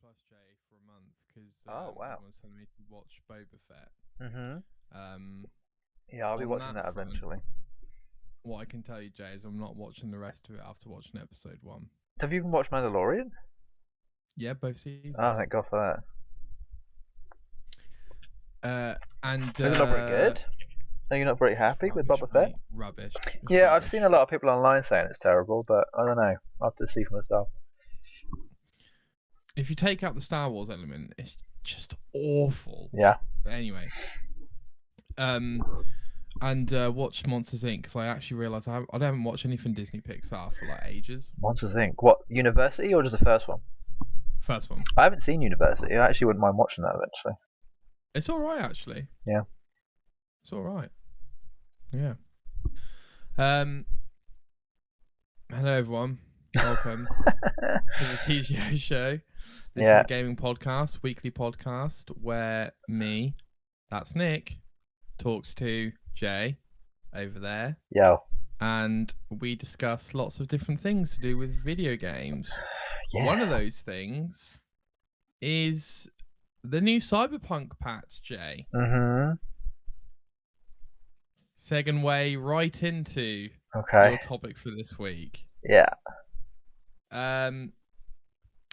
Plus J for a month because Oh wow. everyone's telling me to watch Boba Fett. Mhm. Um, Yeah, I'll be on watching that front, eventually. what I can tell you, Jay, is I'm not watching the rest of it after watching episode 1. Have you even watched Mandalorian? Yeah, both seasons. Oh, thank God for that. And that. Is it not very good? Are you not very happy with rubbish, Boba Fett? mate. Rubbish. It's Yeah, rubbish. I've seen a lot of people online saying it's terrible, but I don't know. I'll have to see for myself. If you take out the Star Wars element, it's just awful. Yeah. But anyway, and watch Monsters Inc. because I actually realised I haven't watched anything Disney Pixar for like ages. Monsters Inc. What, University or just the first one? First one. I haven't seen University. I actually wouldn't mind watching that eventually. It's all right, actually. Yeah. It's all right. Yeah. Hello everyone. Welcome to the TGO show. This is a gaming podcast, weekly podcast where me, that's Nick, talks to Jay over there. Yo. And we discuss lots of different things to do with video games. Yeah. One of those things is the new Cyberpunk patch, Jay. Mm-hmm. Segue way right into your topic for this week. Yeah.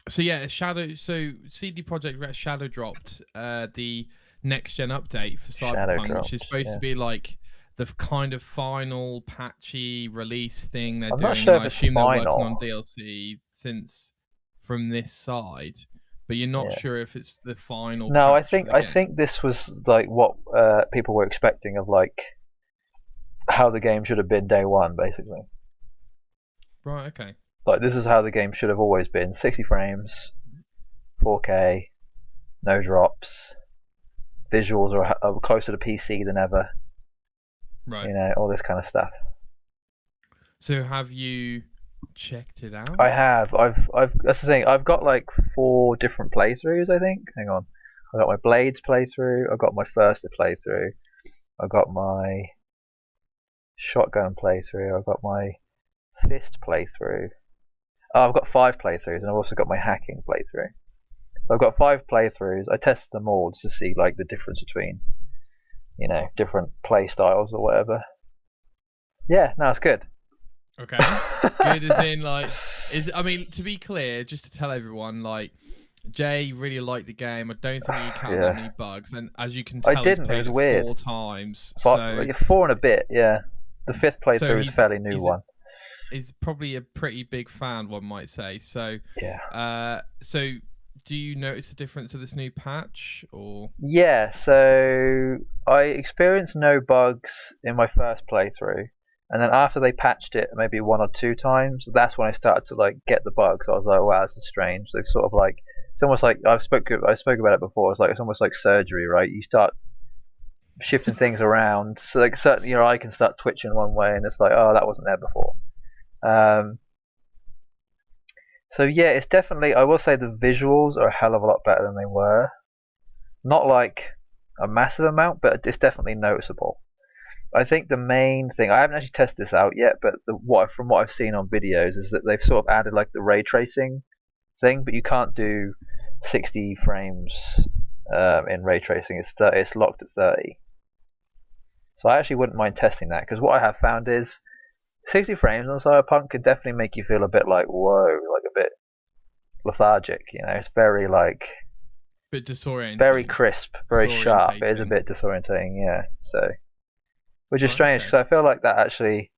So CD Projekt Red shadow dropped the next gen update for Cyberpunk, which is supposed to be like the kind of final patchy release thing they're doing. Not sure if I it's assume final. they're working on DLC since from this side, but you're not sure if it's the final. No, patch I think this was like what people were expecting of like how the game should have been day one, basically. Right. Okay. Like this is how the game should have always been: 60 frames, 4K, no drops, visuals are closer to PC than ever. Right. You know, all this kind of stuff. So have you checked it out? I have. I've. That's the thing. I've got like 4 different playthroughs. I think. Hang on. I got my Blades playthrough. I got my first playthrough. I got my shotgun playthrough. I got my fist playthrough. Oh, I've got 5 playthroughs, and I've also got my hacking playthrough. So I've got 5 playthroughs. I tested them all just to see like the difference between, you know, different play styles or whatever. Yeah, no, it's good. Okay. Good as in like I mean, to be clear, just to tell everyone, like Jay really liked the game. I don't think you count that many bugs, and as you can tell, I didn't. He's played it was weird. 4 times. But, so like, 4 and a bit, yeah. The 5th playthrough is a fairly new one. He's probably a pretty big fan, one might say. So yeah. So do you notice a difference to this new patch, or? Yeah. So I experienced no bugs in my first playthrough, and then after they patched it, maybe 1 or 2 times, that's when I started to like get the bugs. I was like, wow, this is strange. They've sort of like, it's almost like I spoke about it before. It's almost like surgery, right? You start shifting things around, so like certainly your eye can start twitching one way, and it's like, oh, that wasn't there before. So yeah, it's definitely, I will say the visuals are a hell of a lot better than they were. Not like a massive amount, but it's definitely noticeable. I think the main thing, I haven't actually tested this out yet, but from what I've seen on videos is that they've sort of added like the ray tracing thing, but you can't do 60 frames in ray tracing. It's locked at 30. So I actually wouldn't mind testing that, because what I have found is 60 frames on Cyberpunk could definitely make you feel a bit like, whoa, like a bit lethargic, you know. It's very like a bit disorienting. Very crisp, very sharp. It is a bit disorientating, yeah. So, which is strange, because I feel like that actually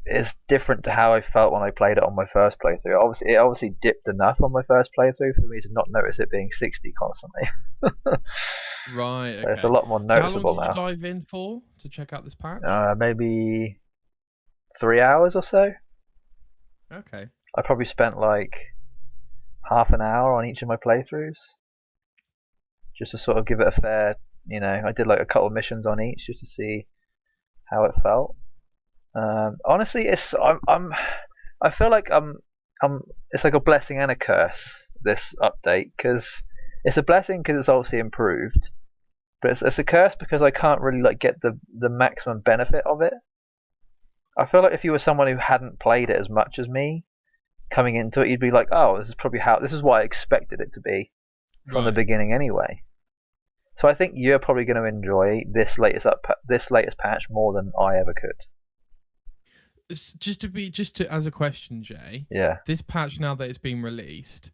is different to how I felt when I played it on my first playthrough. It obviously dipped enough on my first playthrough for me to not notice it being 60 constantly. Right. So it's a lot more noticeable now. How long did you dive in for to check out this patch? Maybe 3 hours or so. Okay. I probably spent like half an hour on each of my playthroughs, just to sort of give it a fair, you know. I did like a couple of missions on each just to see how it felt. Honestly, I feel like it's like a blessing and a curse, this update, because it's a blessing because it's obviously improved, but it's a curse because I can't really like get the maximum benefit of it. I feel like if you were someone who hadn't played it as much as me, coming into it, you'd be like, oh, this is what I expected it to be from the beginning anyway. So I think you're probably going to enjoy this latest patch more than I ever could. As a question, Jay. Yeah. This patch, now that it's been released,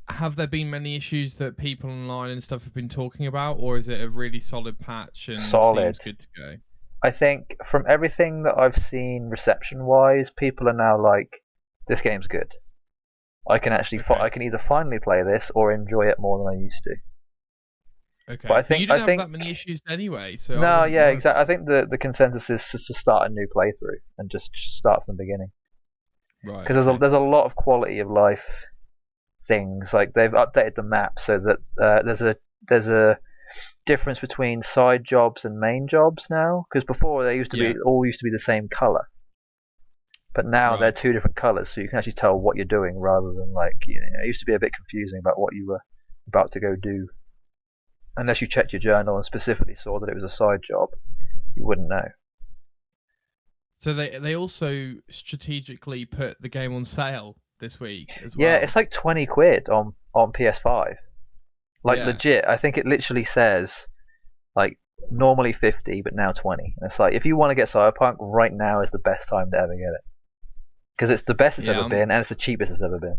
have there been many issues that people online and stuff have been talking about, or is it a really solid patch and seems good to go? I think from everything that I've seen reception-wise, people are now like, this game's good. I can actually, I can either finally play this or enjoy it more than I used to. Okay, but you didn't have that many issues anyway, so no, yeah, exactly. I think the consensus is just to start a new playthrough and just start from the beginning. Right. Because there's a lot of quality of life things. Like they've updated the map so that there's a difference between side jobs and main jobs now. Because before they used to be the same color, but now they're two different colors, so you can actually tell what you're doing rather than it used to be a bit confusing about what you were about to go do. Unless you checked your journal and specifically saw that it was a side job, you wouldn't know. So they also strategically put the game on sale this week as well. Yeah, it's like £20 on PS5. Legit, I think it literally says normally 50, but now 20. And it's like, if you want to get Cyberpunk, right now is the best time to ever get it. Because it's the best it's ever been, and it's the cheapest it's ever been.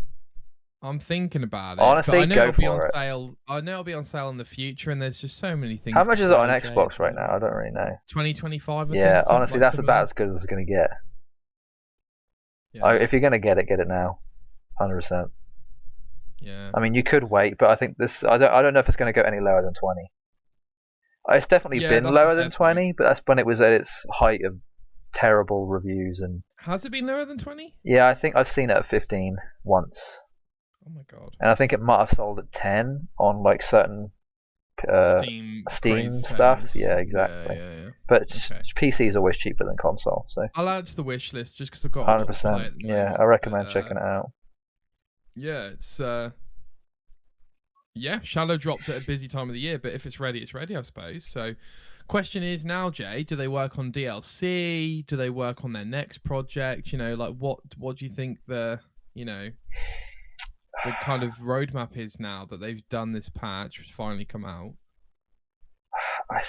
I'm thinking about it. Honestly, go for it. I know it'll be on sale in the future, and there's just so many things. How much is it on Xbox right now? I don't really know. 2025. Yeah, honestly, that's about as good as it's going to get. Yeah. If you're going to get it now, 100%. Yeah. I mean, you could wait, but I think this. I don't know if it's going to go any lower than 20. It's definitely been lower than 20, but that's when it was at its height of terrible reviews. And has it been lower than 20? Yeah, I think I've seen it at 15 once. Oh my god! And I think it might have sold at 10 on certain Steam stuff. Yeah, exactly. Yeah. But PC is always cheaper than console, so I'll add to the wish list just because I've got 100%. Yeah, I recommend checking it out. Yeah, it's Shadow dropped at a busy time of the year, but if it's ready, it's ready, I suppose. So, question is now, Jay, do they work on DLC? Do they work on their next project? What do you think the kind of roadmap is now that they've done this patch, which finally come out? I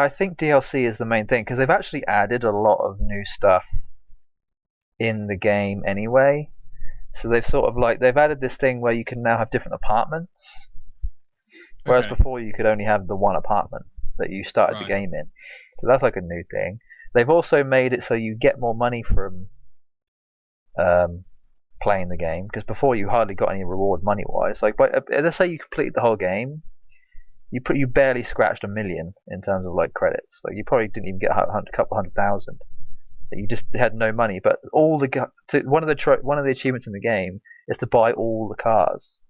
think DLC is the main thing because they've actually added a lot of new stuff in the game anyway. So they've they've added this thing where you can now have different apartments, whereas before you could only have the one apartment that you started the game in. So that's like a new thing. They've also made it so you get more money from playing the game, because before you hardly got any reward money wise. Let's say you completed the whole game, you barely scratched $1 million in terms of credits. You probably didn't even get a couple 100,000. You just had no money. But one of the achievements in the game is to buy all the cars,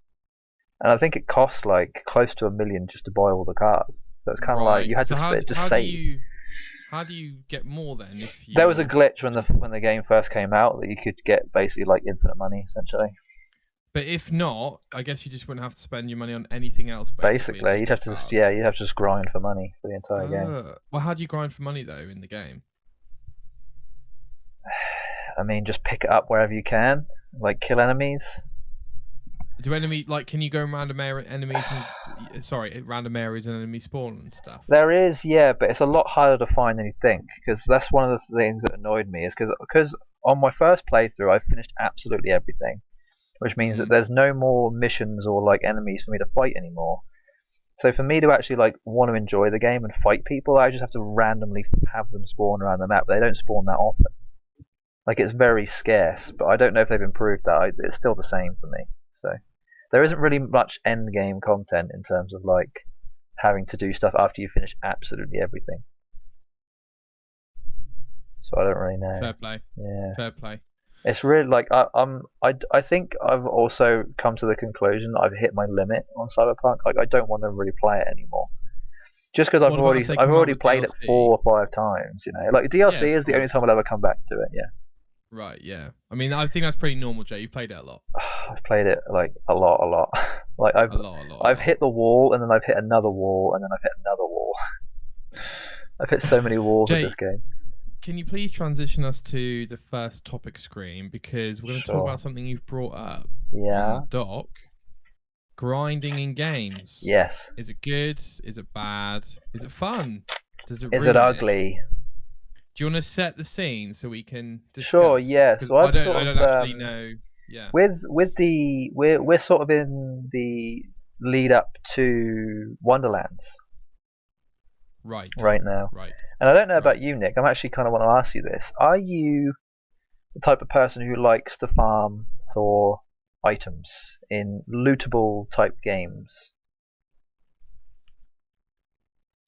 and I think it costs close to $1 million just to buy all the cars. So it's kind of you had to split to save. How do you get more then? There was a glitch when the game first came out that you could get basically infinite money essentially. But if not, I guess you just wouldn't have to spend your money on anything else. Basically, you'd have to just grind for money for the entire game. Well, how do you grind for money though in the game? I mean, just pick it up wherever you can, kill enemies. Can you go in random areas and enemy spawn and stuff? There is, yeah, but it's a lot harder to find than you think, because that's one of the things that annoyed me, is because on my first playthrough I finished absolutely everything, which means that there's no more missions or enemies for me to fight anymore. So for me to actually want to enjoy the game and fight people, I just have to randomly have them spawn around the map. They don't spawn that often. It's very scarce, but I don't know if they've improved that. It's still the same for me. So there isn't really much end game content in terms of having to do stuff after you finish absolutely everything. So I don't really know. Fair play. Yeah. Fair play. It's really I think I've also come to the conclusion that I've hit my limit on Cyberpunk. I don't want to really play it anymore. Just because I've already played it 4 or 5 times, DLC is the only time I'll ever come back to it. Yeah. Right, yeah. I mean, I think that's pretty normal, Jay. You've played it a lot. I've played it a lot. I've hit the wall, and then I've hit another wall, and then I've hit another wall. I've hit so many walls with this game. can you please transition us to the first topic screen, because we're going to talk about something you've brought up on the doc. Grinding in games. Yes. Is it good? Is it bad? Is it fun? Is it ugly? Do you want to set the scene so we can discuss? Sure. Yeah. So I don't actually know. Yeah. We're sort of in the lead up to Wonderlands. Right. Right now. Right. And I don't know about you, Nick. I'm actually kind of want to ask you this. Are you the type of person who likes to farm for items in lootable type games?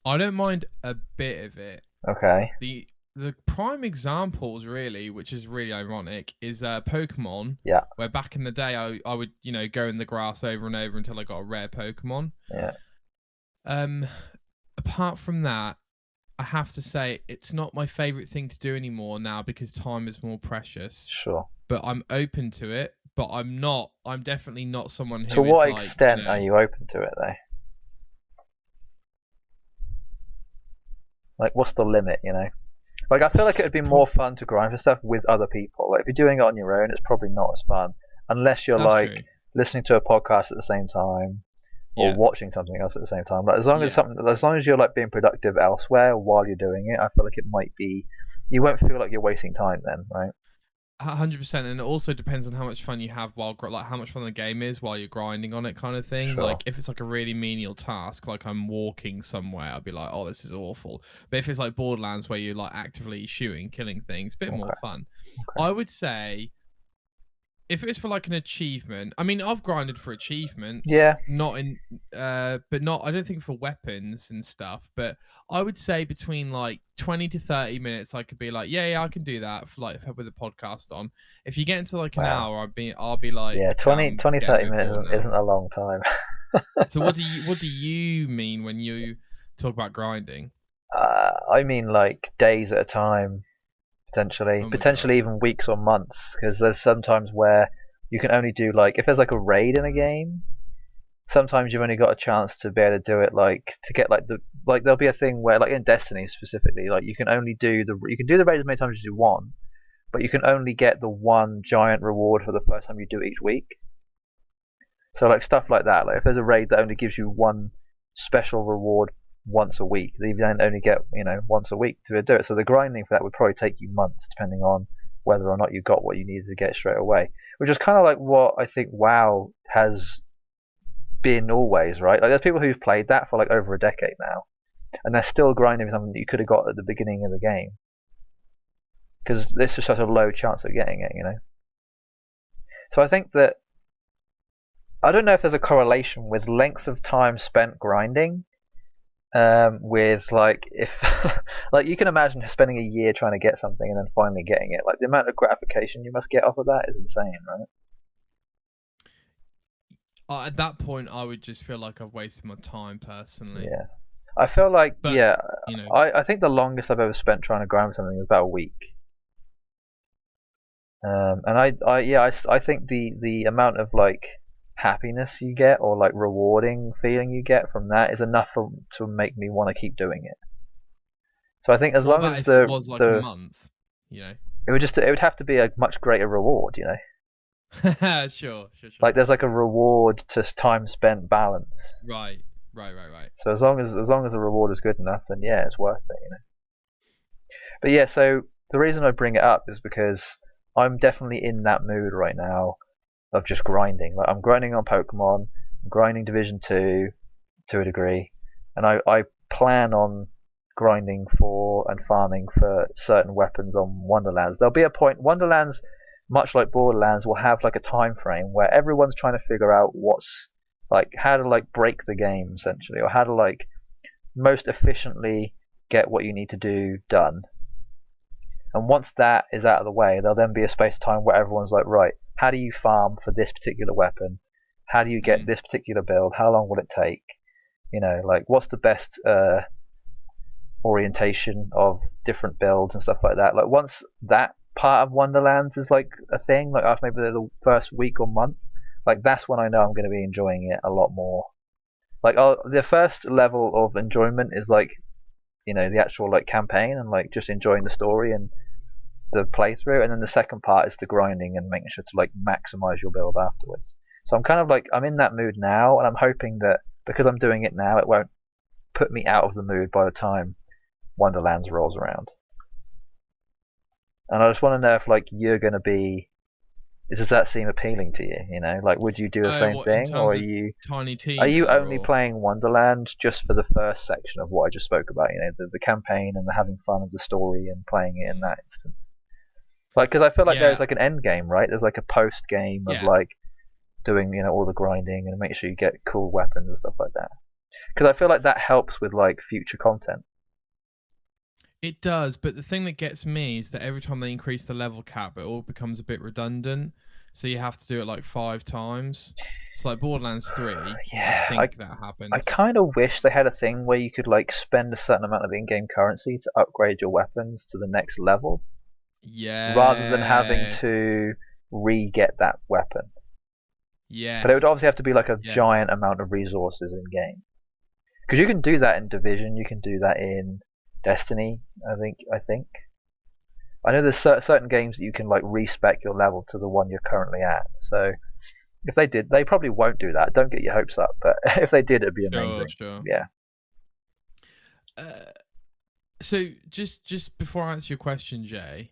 I don't mind a bit of it. Okay. The prime examples, really, which is really ironic, is Pokemon. Yeah. Where back in the day, I would go in the grass over and over until I got a rare Pokemon. Yeah. Apart from that, I have to say it's not my favorite thing to do anymore now, because time is more precious. Sure. But I'm open to it. But I'm definitely not someone who. To what extent are you open to it, though? Like, what's the limit? Like, I feel like it would be more fun to grind for stuff with other people. Like, if you're doing it on your own, it's probably not as fun, unless you're listening to a podcast at the same time, or watching something else at the same time. Like, as long as you're like being productive elsewhere while you're doing it, I feel like it might be. You won't feel like you're wasting time then, right? 100%, and it also depends on how much fun you have how much fun the game is while you're grinding on it, kind of thing. Sure. Like, if it's like a really menial task, like I'm walking somewhere, I'll be like, oh, this is awful. But if it's like Borderlands, where you're like actively shooting, killing things, a bit more fun. Okay. I would say, if it's for like an achievement, I mean, I've grinded for achievements. Yeah. Not in, but not. I don't think for weapons and stuff. But I would say between like 20 to 30 minutes, I could be like, yeah, I can do that for like with a podcast on. If you get into like an hour, I'll be like, yeah, 20, 30 minutes isn't a long time. So what do you mean when you talk about grinding? I mean like days at a time. Potentially even weeks or months, because there's sometimes where you can only do like, if there's like a raid in a game, sometimes you've only got a chance to be able to do it, like to get like there'll be a thing where, like in Destiny specifically, like you can do the raid as many times as you want, but you can only get the one giant reward for the first time you do it each week. So like stuff like that, like if there's a raid that only gives you one special reward once a week, you then only get once a week to do it. So the grinding for that would probably take you months, depending on whether or not you got what you needed to get straight away. Which is kind of like what I think WoW has been always, right? Like there's people who've played that for like over a decade now, and they're still grinding for something that you could have got at the beginning of the game, because there's just such a low chance of getting it, So I think that, I don't know if there's a correlation with length of time spent grinding. With like, if like you can imagine spending a year trying to get something and then finally getting it, like the amount of gratification you must get off of that is insane, right? At that point, I would just feel like I've wasted my time personally. Yeah, I feel like, I think the longest I've ever spent trying to grind something was about a week. And I think the amount of like happiness you get, or like rewarding feeling you get from that, is enough to make me want to keep doing it. So I think as long as it was like a month, it would have to be a much greater reward, Sure. Like there's like a reward to time spent balance. Right. So as long as the reward is good enough, then yeah, it's worth it, But yeah, so the reason I bring it up is because I'm definitely in that mood right now of just grinding. Like I'm grinding on Pokemon, I'm grinding Division 2 to a degree, and I plan on grinding for and farming for certain weapons on Wonderlands. There'll be a point, Wonderlands, much like Borderlands, will have like a time frame where everyone's trying to figure out what's like, how to like break the game essentially, or how to like most efficiently get what you need to do done. And once that is out of the way, there'll then be a space of time where everyone's like, right, how do you farm for this particular weapon? How do you get this particular build? How long will it take? Like what's the best orientation of different builds and stuff like that. Like once that part of Wonderlands is like a thing, like after maybe the first week or month, like that's when I know I'm going to be enjoying it a lot more. Like the first level of enjoyment is like, the actual like campaign and like just enjoying the story and the playthrough, and then the second part is the grinding and making sure to like maximize your build afterwards. So I'm kind of like I'm in that mood now, and I'm hoping that because I'm doing it now, it won't put me out of the mood by the time Wonderlands rolls around. And I just want to know if like you're going to be. Does that seem appealing to you? Like would you do the same thing, or Tiny Tina, are you only playing Wonderland just for the first section of what I just spoke about? The campaign and the having fun of the story and playing it in that instance. Like, because I feel like there's like an end game, right? There's like a post game of like doing all the grinding and make sure you get cool weapons and stuff like that. Because I feel like that helps with like future content. It does, but the thing that gets me is that every time they increase the level cap, it all becomes a bit redundant. So you have to do it like 5 times. It's like Borderlands 3. Yeah, I think that happened. I kind of wish they had a thing where you could like spend a certain amount of in-game currency to upgrade your weapons to the next level. Yeah. Rather than having to re-get that weapon. Yeah. But it would obviously have to be like a giant amount of resources in game. Because you can do that in Division, you can do that in Destiny. I think. I know there's certain games that you can like respec your level to the one you're currently at. So if they did, they probably won't do that. Don't get your hopes up. But if they did, it'd be amazing. Sure. Yeah. So just before I answer your question, Jay,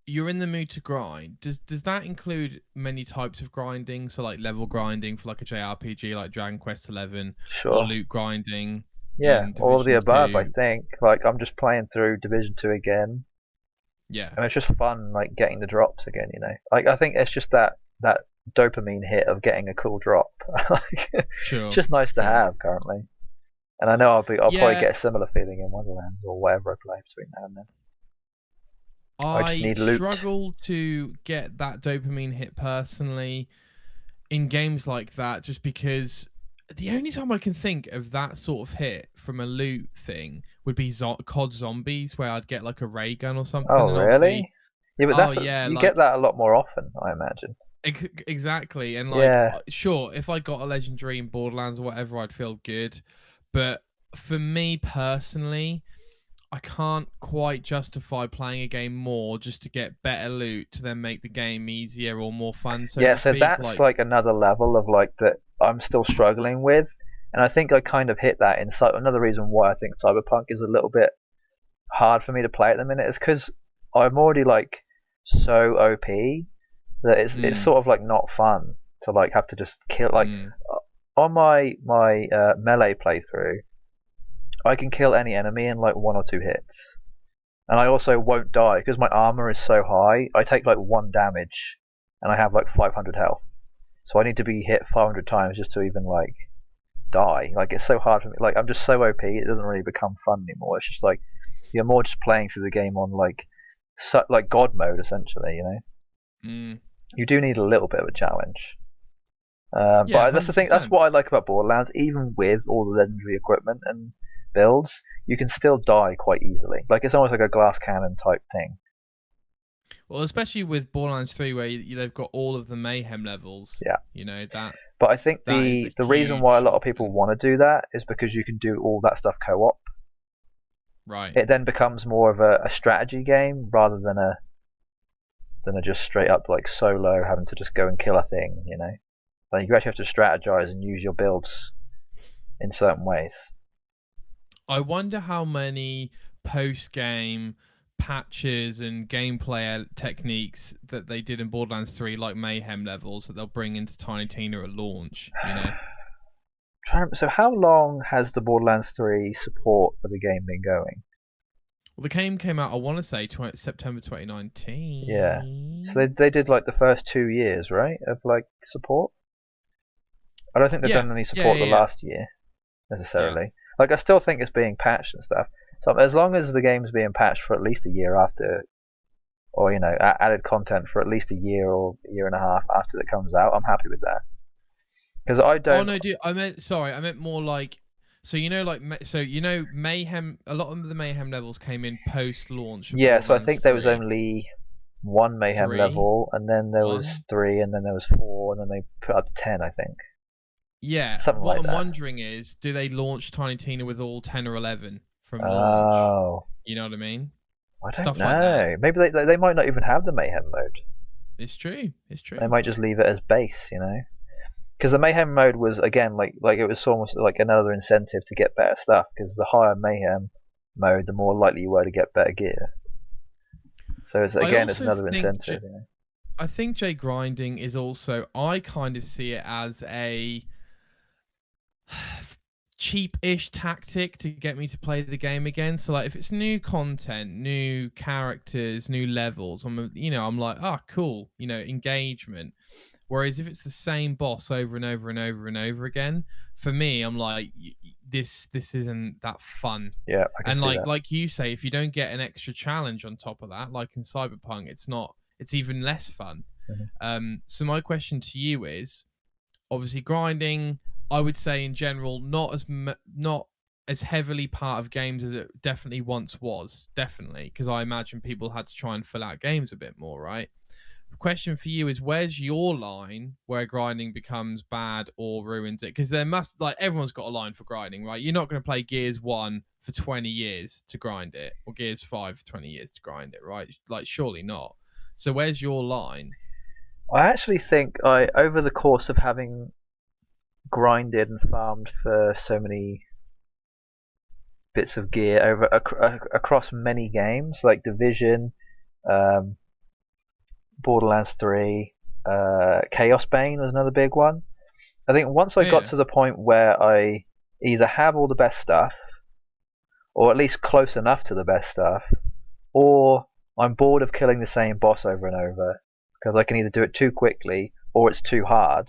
you're in the mood to grind. Does that include many types of grinding? So like level grinding for like a JRPG like Dragon Quest 11, sure, or loot grinding. Yeah, all of the above. I think like I'm just playing through Division 2 again. Yeah, and it's just fun like getting the drops again. Like I think it's just that dopamine hit of getting a cool drop. It's just nice to have currently. And I know I'll probably get a similar feeling in Wonderlands or whatever I play between now and then. I just need loot. Struggle to get that dopamine hit personally in games like that, just because the only time I can think of that sort of hit from a loot thing would be COD Zombies, where I'd get like a ray gun or something. Oh, really? Yeah, but you get that a lot more often, I imagine. Exactly, and like, sure, if I got a legendary in Borderlands or whatever, I'd feel good. But for me personally, I can't quite justify playing a game more just to get better loot to then make the game easier or more fun. So that's like another level of like that I'm still struggling with, and I think I kind of hit that in another reason why I think Cyberpunk is a little bit hard for me to play at the minute is because I'm already like so OP that it's sort of like not fun to like have to just kill like. On my melee playthrough, I can kill any enemy in like 1 or 2 hits, and I also won't die because my armor is so high. I take like 1 damage, and I have like 500 health. So I need to be hit 500 times just to even like die. Like it's so hard for me. Like I'm just so OP, it doesn't really become fun anymore. It's just like you're more just playing through the game on like God mode essentially. You do need a little bit of a challenge. But that's the thing. That's what I like about Borderlands. Even with all the legendary equipment and builds, you can still die quite easily. Like it's almost like a glass cannon type thing. Well, especially with Borderlands 3, where they've got all of the mayhem levels. Yeah. That. But I think the reason why a lot of people want to do that is because you can do all that stuff co-op. Right. It then becomes more of a strategy game rather than a just straight up like solo having to just go and kill a thing. Like you actually have to strategize and use your builds in certain ways. I wonder how many post-game patches and gameplay techniques that they did in Borderlands 3, like mayhem levels, that they'll bring into Tiny Tina at launch. So how long has the Borderlands 3 support for the game been going? Well, the game came out, I want to say, September 2019. Yeah. So they did like the first 2 years, right, of like support? I don't think they've done any support the last year, necessarily. Yeah. Like, I still think it's being patched and stuff. So as long as the game's being patched for at least a year after, or, added content for at least a year or a year and a half after it comes out, I'm happy with that. Because I don't... Oh, no, dude, I meant more like... So, Mayhem... A lot of the Mayhem levels came in post-launch. Yeah, so I think there was only 1 Mayhem level, and then there was 3, and then there was 4, and then they put up 10, I think. Yeah, something what like I'm that. wondering is, do they launch Tiny Tina with all 10 or 11 from launch. Oh, You know what I mean? I don't Stuff like that. know. Maybe they might not even have the mayhem mode. It's true. It's They true. might just leave it as base, you know. Because the mayhem mode was again like it was almost like another incentive to get better stuff. Because the higher mayhem mode, the more likely you were to get better gear. So it's another incentive. You know? I think J grinding is also. I kind of see it as a cheap-ish tactic to get me to play the game again. So like if it's new content, new characters, new levels, I'm like, oh cool, engagement. Whereas if it's the same boss over and over and over and over again, for me, I'm like, this isn't that fun. Yeah, I can see that. Like you say, if you don't get an extra challenge on top of that, like in Cyberpunk, it's even less fun. Mm-hmm. So my question to you is, obviously grinding, I would say in general, not as heavily part of games as it definitely once was. Definitely, because I imagine people had to try and fill out games a bit more, right? The question for you is, where's your line where grinding becomes bad or ruins it? Because there must, like, everyone's got a line for grinding, right? You're not going to play Gears 1 for 20 years to grind it, or Gears 5 for 20 years to grind it, right? Like, surely not. So where's your line? I actually think over the course of having grinded and farmed for so many bits of gear across many games like Division, Borderlands 3, Chaos Bane was another big one. I think once I got to the point where I either have all the best stuff, or at least close enough to the best stuff, or I'm bored of killing the same boss over and over because I can either do it too quickly or it's too hard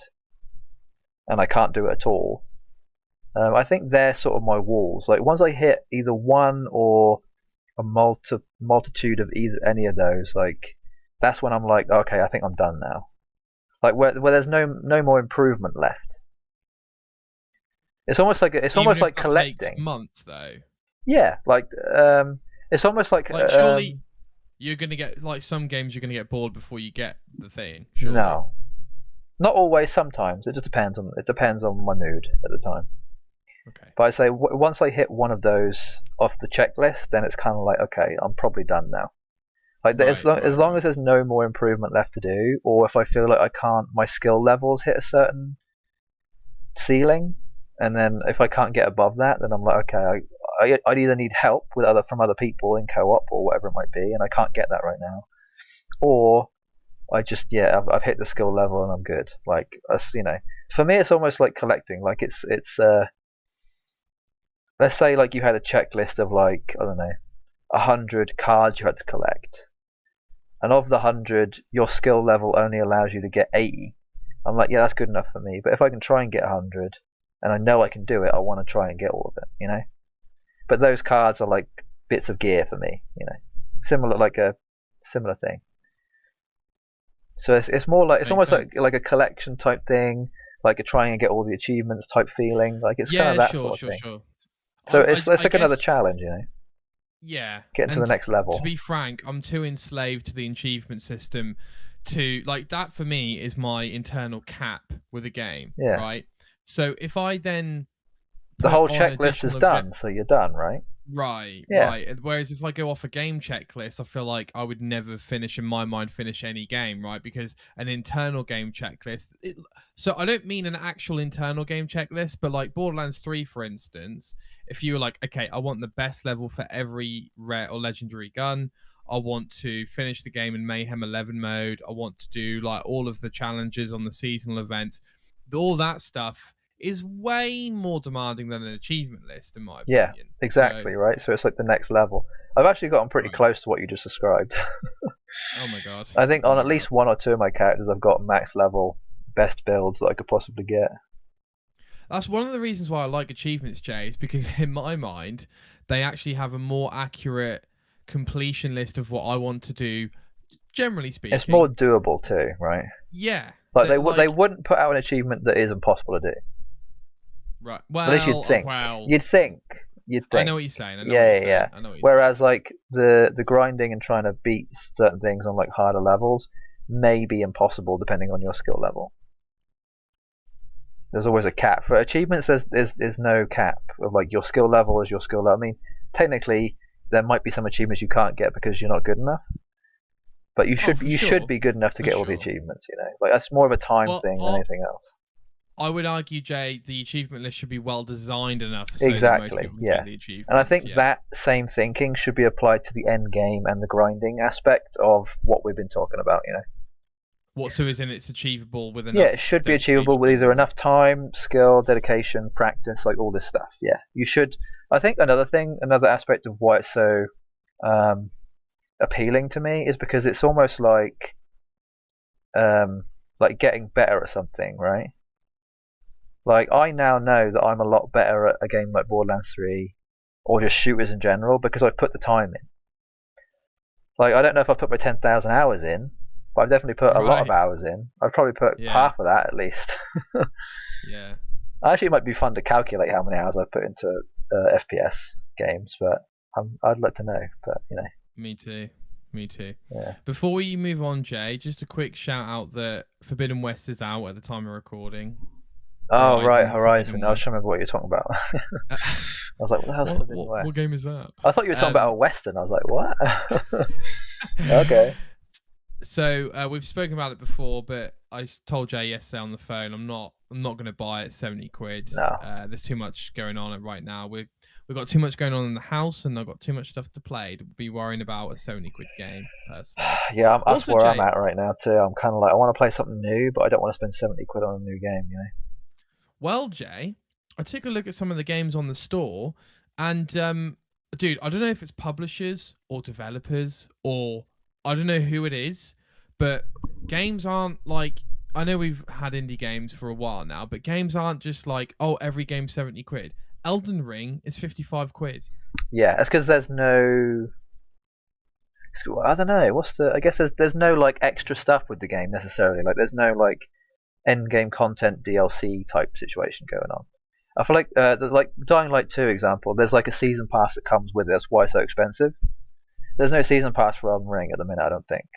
and I can't do it at all. I think they're sort of my walls. Like once I hit either one or a multitude of any of those, like that's when I'm like, okay, I think I'm done now. Like where there's no more improvement left. It's almost like collecting. Takes months though. Yeah, like it's almost like surely you're gonna get, like, some games you're gonna get bored before you get the thing. Surely. No, not always. Sometimes it just depends on my mood at the time. Okay. But I say once I hit one of those off the checklist, then it's kind of like, okay, I'm probably done now. Like as long as there's no more improvement left to do, or if I feel like my skill levels hit a certain ceiling, and then if I can't get above that, then I'm like, okay, I'd either need help from other people in co-op or whatever it might be, and I can't get that right now, or I just I've hit the skill level and I'm good. Like for me it's almost like collecting. Like it's let's say like you had a checklist of like, I don't know, 100 cards you had to collect, and of the 100 your skill level only allows you to get 80. I'm like, yeah, that's good enough for me. But if I can try and get 100 and I know I can do it, I want to try and get all of it, But those cards are like bits of gear for me, a similar thing. So it's more like, it's almost like a collection type thing, like a trying and get all the achievements type feeling. Like it's kind of that sort of thing. Sure. So it's like another challenge, Yeah. Getting to the next level. To be frank, I'm too enslaved to the achievement system to, like, that for me is my internal cap with a game. Yeah. Right? So if I then the whole checklist is done, so you're done, right? Right, yeah. Right. Whereas if I go off a game checklist, I feel like I would never finish any game, right? Because an internal game checklist. So I don't mean an actual internal game checklist, but like Borderlands 3, for instance, if you were like, okay, I want the best level for every rare or legendary gun. I want to finish the game in Mayhem 11 mode. I want to do like all of the challenges on the seasonal events. All that stuff is way more demanding than an achievement list, in my opinion. Yeah, exactly, right? So it's like the next level. I've actually gotten pretty close to what you just described. Oh my god. I think on at least one or two of my characters I've got max level best builds that I could possibly get. That's one of the reasons why I like achievements, Jay, is because in my mind they actually have a more accurate completion list of what I want to do, generally speaking. It's more doable too, right? Yeah. Like they wouldn't put out an achievement that is impossible to do. Right. Well, at least you'd think. You'd think. I know what you're saying. Yeah. Whereas like the grinding and trying to beat certain things on like harder levels may be impossible depending on your skill level. There's always a cap for achievements. There's no cap of like your skill level is your skill level. I mean, technically there might be some achievements you can't get because you're not good enough. But you should be good enough to get all the achievements, Like that's more of a time thing than anything else. I would argue, Jay, the achievement list should be well designed enough so exactly, that most people can get the achievements. And I think that same thinking should be applied to the end game and the grinding aspect of what we've been talking about, What so isn't it's achievable with enough? Yeah, it should be achievable with either enough time, skill, dedication, practice, like all this stuff. Yeah, you should. I think another aspect of why it's so appealing to me is because it's almost like getting better at something, right? Like I now know that I'm a lot better at a game like Borderlands 3 or just shooters in general because I've put the time in. Like I don't know if I've put my 10,000 hours in, but I've definitely put a lot of hours in. I've probably put half of that at least. Yeah. Actually, it might be fun to calculate how many hours I've put into FPS games, but I'd like to know. But Me too. Yeah. Before we move on, Jay, just a quick shout out that Forbidden West is out at the time of recording. Oh, right, Horizon. I was trying to remember what you were talking about. I was like, what the hell's Forbidden West? What game is that? I thought you were talking about a Western. I was like, what? Okay. So we've spoken about it before, but I told Jay yesterday on the phone, I'm not going to buy it 70 quid. No. There's too much going on right now. We've got too much going on in the house, and I've got too much stuff to play to be worrying about a 70 quid game, personally. Yeah, that's where I'm at right now, too. I'm kind of like, I want to play something new, but I don't want to spend 70 quid on a new game, Well, Jay, I took a look at some of the games on the store, and, dude, I don't know if it's publishers or developers or I don't know who it is, but games aren't like... I know we've had indie games for a while now, but games aren't just like, oh, every game's 70 quid. Elden Ring is 55 quid. Yeah, that's because there's no... I don't know. I guess there's no like extra stuff with the game necessarily. Like there's no like end game content DLC type situation going on. I feel like Dying Light 2 example. There's like a season pass that comes with it. That's why it's so expensive. There's no season pass for Elden Ring at the minute, I don't think.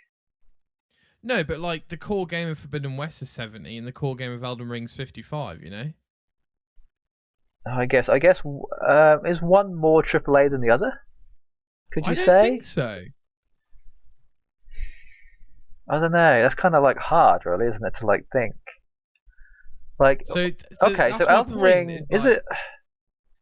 No, but like the core game of Forbidden West is 70 and the core game of Elden Ring is 55, I guess is one more AAA than the other? Could you say? I don't think so. I don't know. That's kind of like hard, really, isn't it, to like think? Like, so Elden Ring is it?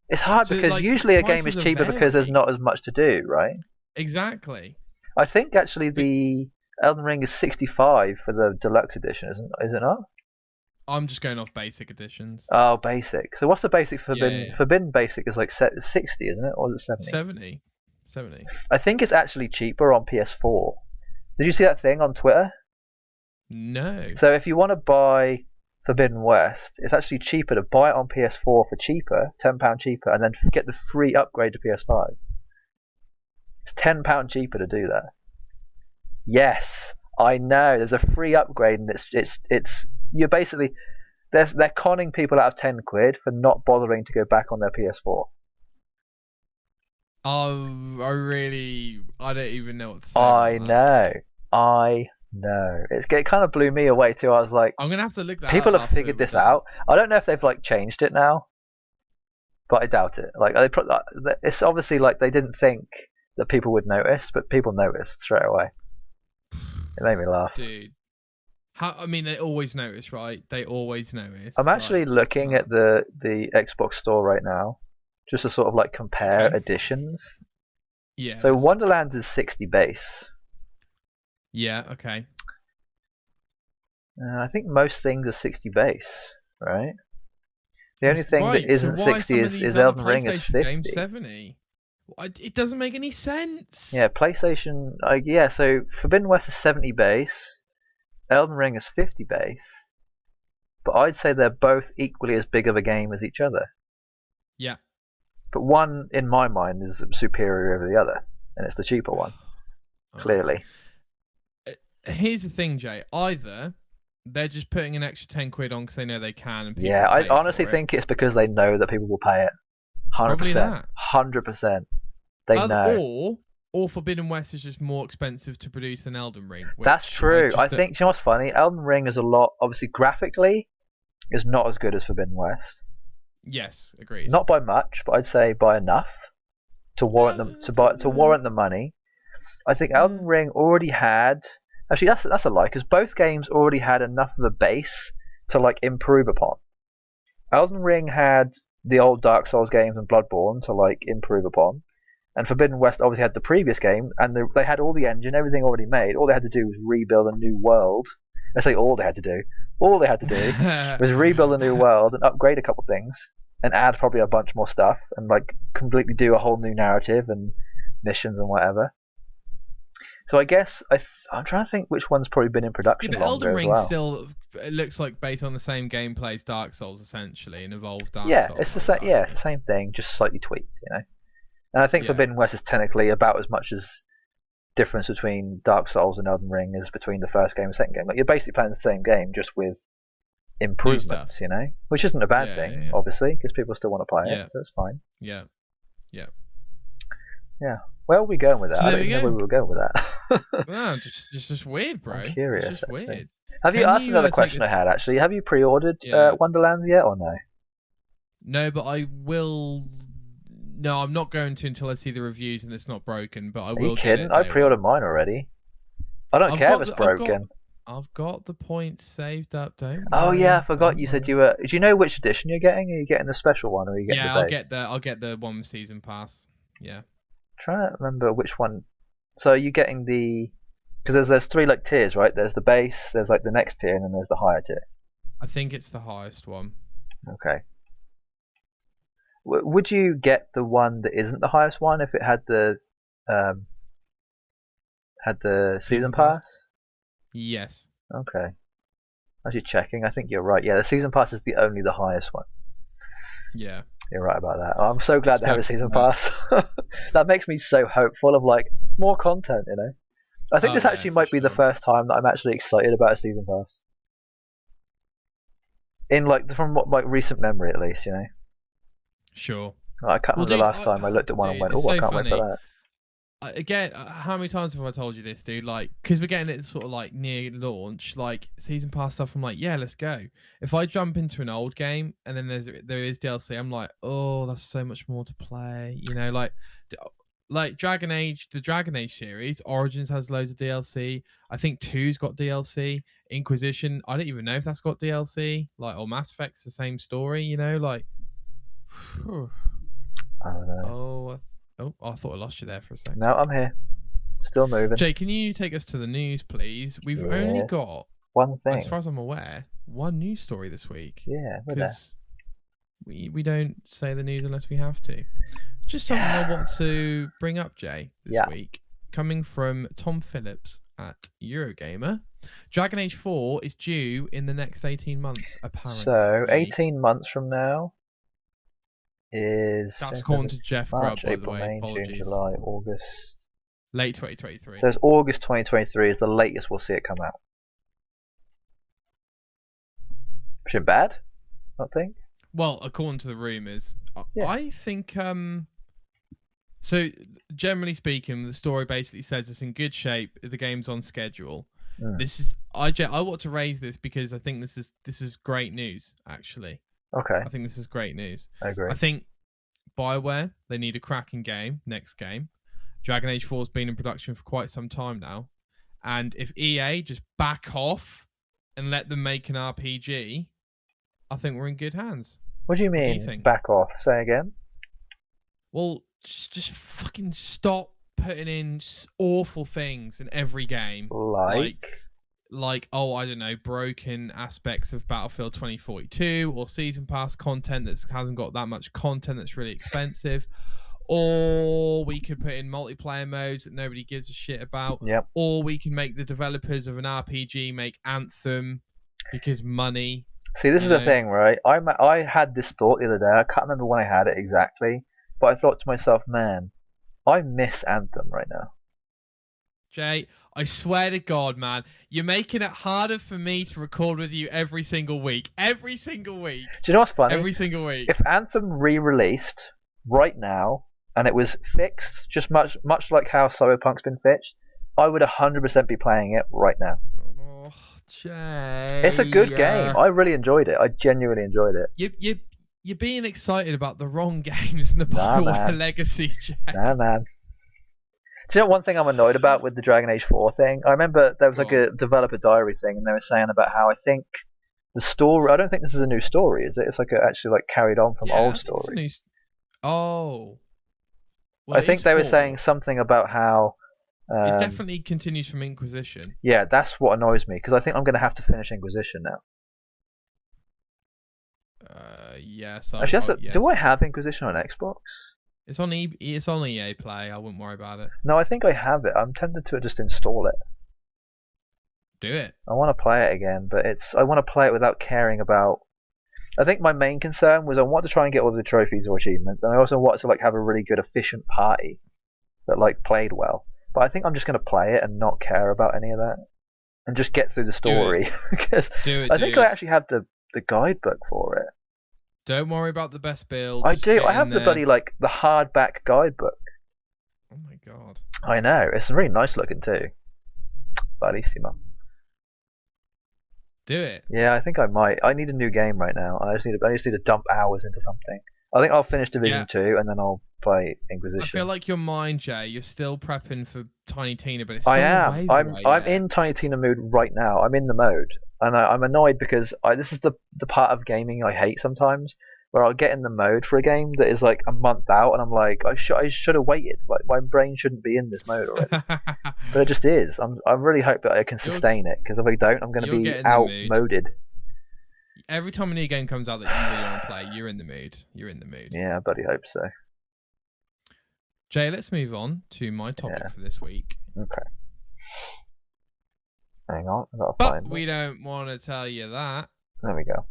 It's hard because usually a game is cheaper because there's not as much to do, right? Exactly. I think actually the Elden Ring is 65 for the deluxe edition, is it not? I'm just going off basic editions. Oh, basic. So what's the basic for Forbidden? Yeah. Forbidden basic is like 60, isn't it? Or is it 70? 70. I think it's actually cheaper on PS4. Did you see that thing on Twitter? No. So if you want to buy Forbidden West, it's actually cheaper to buy it on PS4 for cheaper, £10 cheaper, and then get the free upgrade to PS5. It's £10 cheaper to do that. Yes, I know. There's a free upgrade, and it's you're basically they're conning people out of 10 quid for not bothering to go back on their PS4. I don't even know what to say. I know. It kind of blew me away too. I was like, I'm gonna have to look that. People have figured this out. I don't know if they've like changed it now, but I doubt it. Like it's obviously like they didn't think that people would notice, but people noticed straight away. It made me laugh. Dude. They always notice, right? They always notice. I'm actually looking at the Xbox store right now, just to sort of like compare editions. Yeah. So Wonderlands is 60 base. Yeah, okay. I think most things are 60 base, right? The only thing that isn't 60 is Elden Ring is 50. Games 70. It doesn't make any sense. Yeah, PlayStation. So Forbidden West is 70 base. Elden Ring is 50 base. But I'd say they're both equally as big of a game as each other. Yeah. But one, in my mind, is superior over the other, and it's the cheaper one. Clearly. Here's the thing, Jay. Either they're just putting an extra 10 quid on because they know they can. And yeah, I honestly think it's because they know that people will pay it. 100%. 100%. They know. Or Forbidden West is just more expensive to produce than Elden Ring. That's true. I think, do you know what's funny? Elden Ring is a lot, obviously graphically, is not as good as Forbidden West. Yes, agreed. Not by much, but I'd say by enough. to warrant them to warrant the money. I think Elden Ring already had. Actually, that's a lie, because both games already had enough of a base to like improve upon. Elden Ring had the old Dark Souls games and Bloodborne to like improve upon, and Forbidden West obviously had the previous game, and they had all the engine, everything already made. All they had to do was rebuild a new world. I say all they had to do. All they had to do was rebuild a new world and upgrade a couple things, and add probably a bunch more stuff, and like completely do a whole new narrative and missions and whatever. So I guess I'm trying to think which one's probably been in production Yeah, but longer Elden Ring as well. still it looks like based on the same gameplay as Dark Souls, essentially, and evolved Dark Souls. It's the same. Yeah, it's the same thing, just slightly tweaked, you know. And I think Forbidden West is technically about as much as difference between Dark Souls and Elden Ring as between the first game and second game. Like you're basically playing the same game, just with improvements, you know, which isn't a bad thing, obviously, because people still want to play it, so it's fine. Yeah. Where are we going with that? So I don't even know where we were going with that. No, just weird, bro. I'm curious. It's just weird. Have you asked another question I had actually? Have you pre-ordered Wonderlands yet or no? No, but I will. No, I'm not going to until I see the reviews and it's not broken. But I will. Are you kidding? I pre-ordered mine already. I don't care if it's broken. I've got the points saved up, don't Oh yeah, I forgot. You said you were. Do you know which edition you're getting? Are you getting the special one, or are you getting the base? I'll get the one with season pass. Yeah. Trying to remember which one. So are you getting the? Because there's three like tiers, right? There's the base, there's like the next tier, and then there's the higher tier. I think it's the highest one. Okay. Would you get the one that isn't the highest one if it had the season pass? Yes. Okay. Actually checking, I think you're right. Yeah, the season pass is the highest one. Yeah. You're right about that. I'm so glad they have a season pass. That makes me so hopeful of like more content, you know. I think this actually might be the first time that I'm actually excited about a season pass. In like from like recent memory at least, you know. Sure. I can't remember the last time I looked at one and went, "Oh, I can't wait for that." Again, how many times have I told you this, dude? Like, because we're getting it sort of like near launch, like season pass stuff. I'm like, yeah, let's go. If I jump into an old game and then there is DLC, I'm like, oh, that's so much more to play. You know, like Dragon Age, the Dragon Age series, Origins has loads of DLC. I think 2's got DLC. Inquisition, I don't even know if that's got DLC. Like, or Mass Effect's the same story. You know, like. I don't know. Oh, I thought I lost you there for a second. No, I'm here. Still moving. Jay, can you take us to the news, please? We've only got one thing. As far as I'm aware, one news story this week. Yeah, because we don't say the news unless we have to. Just something I want to bring up, Jay, this week. Coming from Tom Phillips at Eurogamer. Dragon Age 4 is due in the next 18 months, apparently. So, 18 months from now is... That's according to Jeff Grubb, by April, the way. May, Apologies. June, July, August... Late 2023. So it's August 2023 is the latest we'll see it come out. Is it bad? I think. Well, according to the rumors, I think... So, generally speaking, the story basically says it's in good shape. The game's on schedule. This is I want to raise this because I think this is great news. Actually, okay. I think this is great news. I agree. I think BioWare, they need a cracking game next game. Dragon Age 4 has been in production for quite some time now, and if EA just back off and let them make an RPG, I think we're in good hands. What do you mean? What do you think? Back off? Say again. Well, just fucking stop putting in awful things in every game. Like, oh, I don't know, broken aspects of Battlefield 2042 or season pass content that hasn't got that much content that's really expensive. Or we could put in multiplayer modes that nobody gives a shit about. Yep. Or we can make the developers of an RPG make Anthem because money. See, this is the thing, right? I had this thought the other day. I can't remember when I had it exactly. But I thought to myself, man, I miss Anthem right now. Jay, I swear to God, man, you're making it harder for me to record with you every single week. Every single week. Do you know what's funny? Every single week. If Anthem re-released right now and it was fixed, just much like how Cyberpunk's been fixed, I would 100% be playing it right now. Oh, Jay. It's a good game. I really enjoyed it. I genuinely enjoyed it. You're being excited about the wrong games in the Nah, BioWare man. Legacy, Jay. Nah, man. Do you know one thing I'm annoyed about with the Dragon Age 4 thing? I remember there was like a developer diary thing, and they were saying about how I think the story. I don't think this is a new story, is it? It's like actually like carried on from old stories. Oh. Well, I think they were saying something about how. It definitely continues from Inquisition. Yeah, that's what annoys me, because I think I'm going to have to finish Inquisition now. Yes. Actually, yes. Do I have Inquisition on Xbox? It's on EA Play. I wouldn't worry about it. No, I think I have it. I'm tempted to just install it. Do it. I want to play it again, but I want to play it without caring about. I think my main concern was I want to try and get all the trophies or achievements, and I also want to like have a really good, efficient party that like played well. But I think I'm just going to play it and not care about any of that, and just get through the story. Because I think I actually have the guidebook for it. Don't worry about the best build. I do. I have the bloody like the hardback guidebook. Oh my god. I know. It's really nice looking too. Bellissimo. Do it. Yeah, I think I might. I need a new game right now. I just need to dump hours into something. I think I'll finish Division 2 and then I'll play Inquisition. I feel like your mind, Jay. You're still prepping for Tiny Tina, but it's still I am. I'm in Tiny Tina mood right now. I'm in the mode, and I'm annoyed because this is the part of gaming I hate sometimes, where I'll get in the mode for a game that is like a month out, and I'm like, I should have waited. Like my brain shouldn't be in this mode already, but it just is. I really hope that I can sustain it, because if I don't, I'm going to be outmoded. Every time a new game comes out that you really want to play, you're in the mood. You're in the mood. Yeah, I bloody hope so. Jay, let's move on to my topic for this week. Okay. Hang on, I've got to find it. But we don't want to tell you that. There we go.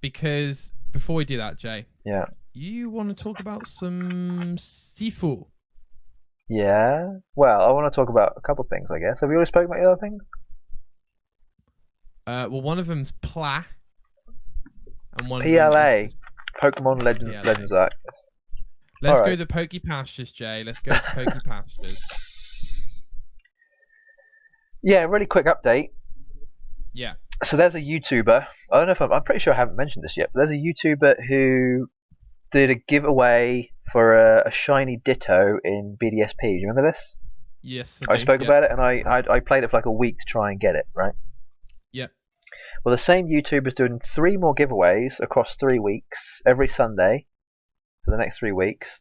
Because before we do that, Jay. Yeah. You want to talk about some Sifu? Yeah. Well, I want to talk about a couple things, I guess. Have we already spoken about the other things? Well, one of them's PLA. And one PLA. Pokemon Legends Arceus. Let's go to Poke Pastures, Jay. Let's go to Poke Pastures. Yeah, really quick update. Yeah. So there's a YouTuber. I don't know if I'm pretty sure I haven't mentioned this yet, but there's a YouTuber who did a giveaway for a shiny Ditto in BDSP. Do you remember this? Yes. I spoke about it, and I played it for like a week to try and get it, right? Yep. Well, the same YouTuber's doing 3 more giveaways across 3 weeks, every Sunday, for the next 3 weeks.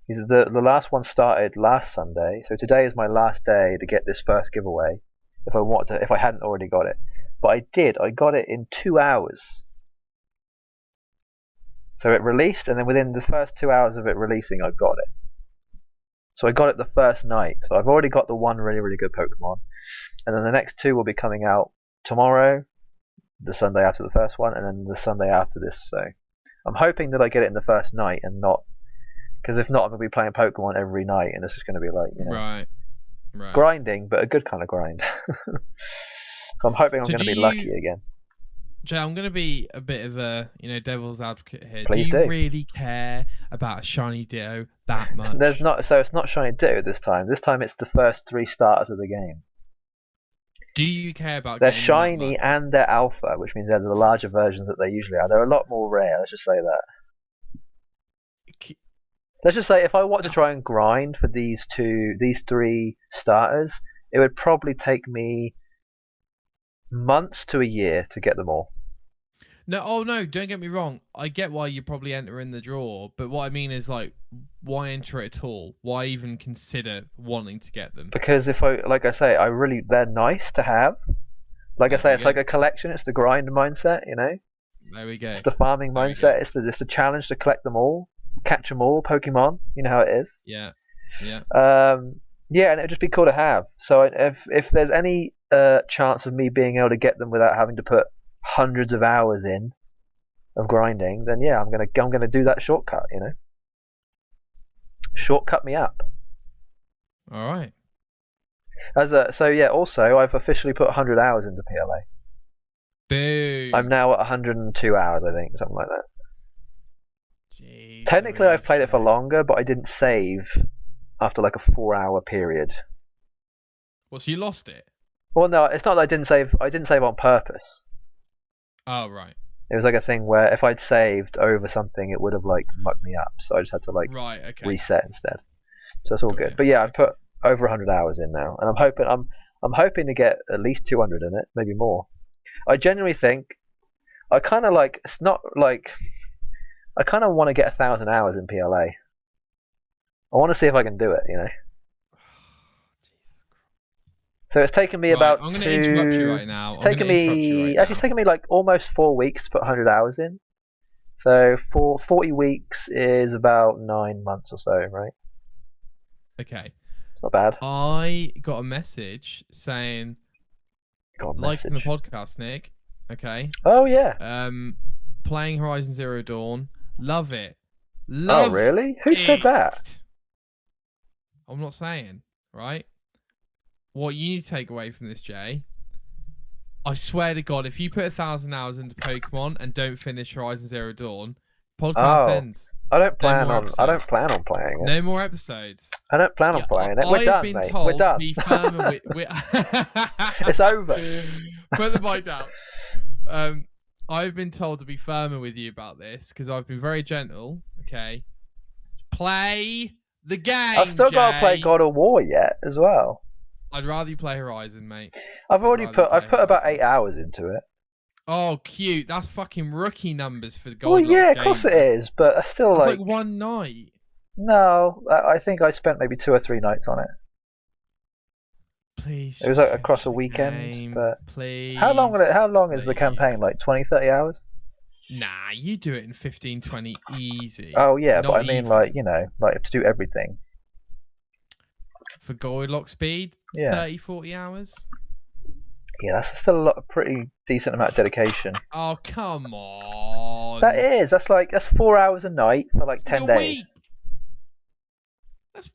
The last one started last Sunday, so today is my last day to get this first giveaway, if I hadn't already got it. But I did. I got it in 2 hours. So it released, and then within the first 2 hours of it releasing, I got it. So I got it the first night. So I've already got the one really, really good Pokemon, and then the next 2 will be coming out tomorrow, the Sunday after the first one, and then the Sunday after this. So I'm hoping that I get it in the first night, and not, because if not, I'm going to be playing Pokemon every night, and it's just going to be like, right. grinding, but a good kind of grind. So I'm hoping I'm going to be lucky again. Jay, I'm going to be a bit of a devil's advocate here. Please do you really care about a shiny Ditto that much? So it's not shiny Ditto this time. This time it's the first 3 starters of the game. Do you care about? They're shiny and they're alpha, which means they're the larger versions that they usually are. They're a lot more rare. Let's just say that. Let's just say if I want to try and grind for these 3 starters, it would probably take me months to a year to get them all. No, don't get me wrong. I get why you probably enter in the draw, but what I mean is, like, why enter it at all? Why even consider wanting to get them? Because like I say, they're nice to have. Like I say, it's like a collection. It's the grind mindset, There we go. It's the farming mindset. It's the challenge to collect them all, catch them all, Pokemon. You know how it is. Yeah. Yeah, and it'd just be cool to have. So if there's any chance of me being able to get them without having to put hundreds of hours in of grinding, then yeah, I'm gonna do that shortcut. Shortcut me up. All right. Also, I've officially put 100 hours into PLA. Boom. I'm now at 102 hours, I think, something like that. Jeez, technically, I've played it for longer, but I didn't save after like a 4-hour period. Well, so you lost it? Well, no, it's not that I didn't save. I didn't save on purpose. Oh, right. It was like a thing where if I'd saved over something, it would have like mucked me up. So I just had to like Right. Okay. reset instead. So it's all Got good. you. But yeah, I put over 100 hours in now, and I'm hoping to get at least 200 in it, maybe more. I genuinely think I kind of like it's not like I kind of want to get 1,000 hours in PLA. I want to see if I can do it, you know. So it's taken me Right, about I'm going to interrupt you right now. It's taken me actually it's taken me like almost 4 weeks to put 100 hours in. So for 40 weeks is about 9 months or so, right? Okay. It's not bad. I got a message saying, Got a liking the message. podcast, Nick. Okay. Oh yeah. Playing Horizon Zero Dawn. Love it. Oh Love really? Who said that? I'm not saying, right? What you need to take away from this, Jay, I swear to God, if you put 1,000 hours into Pokemon and don't finish Horizon Zero Dawn, podcast ends. I don't plan more on. I don't plan on playing it. No more episodes. I don't plan on playing it. We're I've done, been mate. told We're done. Be firm and It's over. Put the mic down. I've been told to be firmer with you about this because I've been very gentle. Okay, play the game. I've still got to play Jay. God of War yet as well. I'd rather you play Horizon, mate. I've put about 8 hours into it. Oh, cute. That's fucking rookie numbers for the Gold. Well, yeah, of course it is, but I still That's like one night. No, I think I spent maybe 2 or 3 nights on it. Please. It was like across a weekend, game, but please. How long is the campaign? Like 20, 30 hours? Nah, you do it in 15, 20 easy. Oh yeah, Not but I mean even. like, you know, like to do everything. For Goldlock speed, Yeah. 30, 40 hours. Yeah, that's still a pretty decent amount of dedication. Oh, come on. That is. That's 4 hours a night for like 10 days. Week.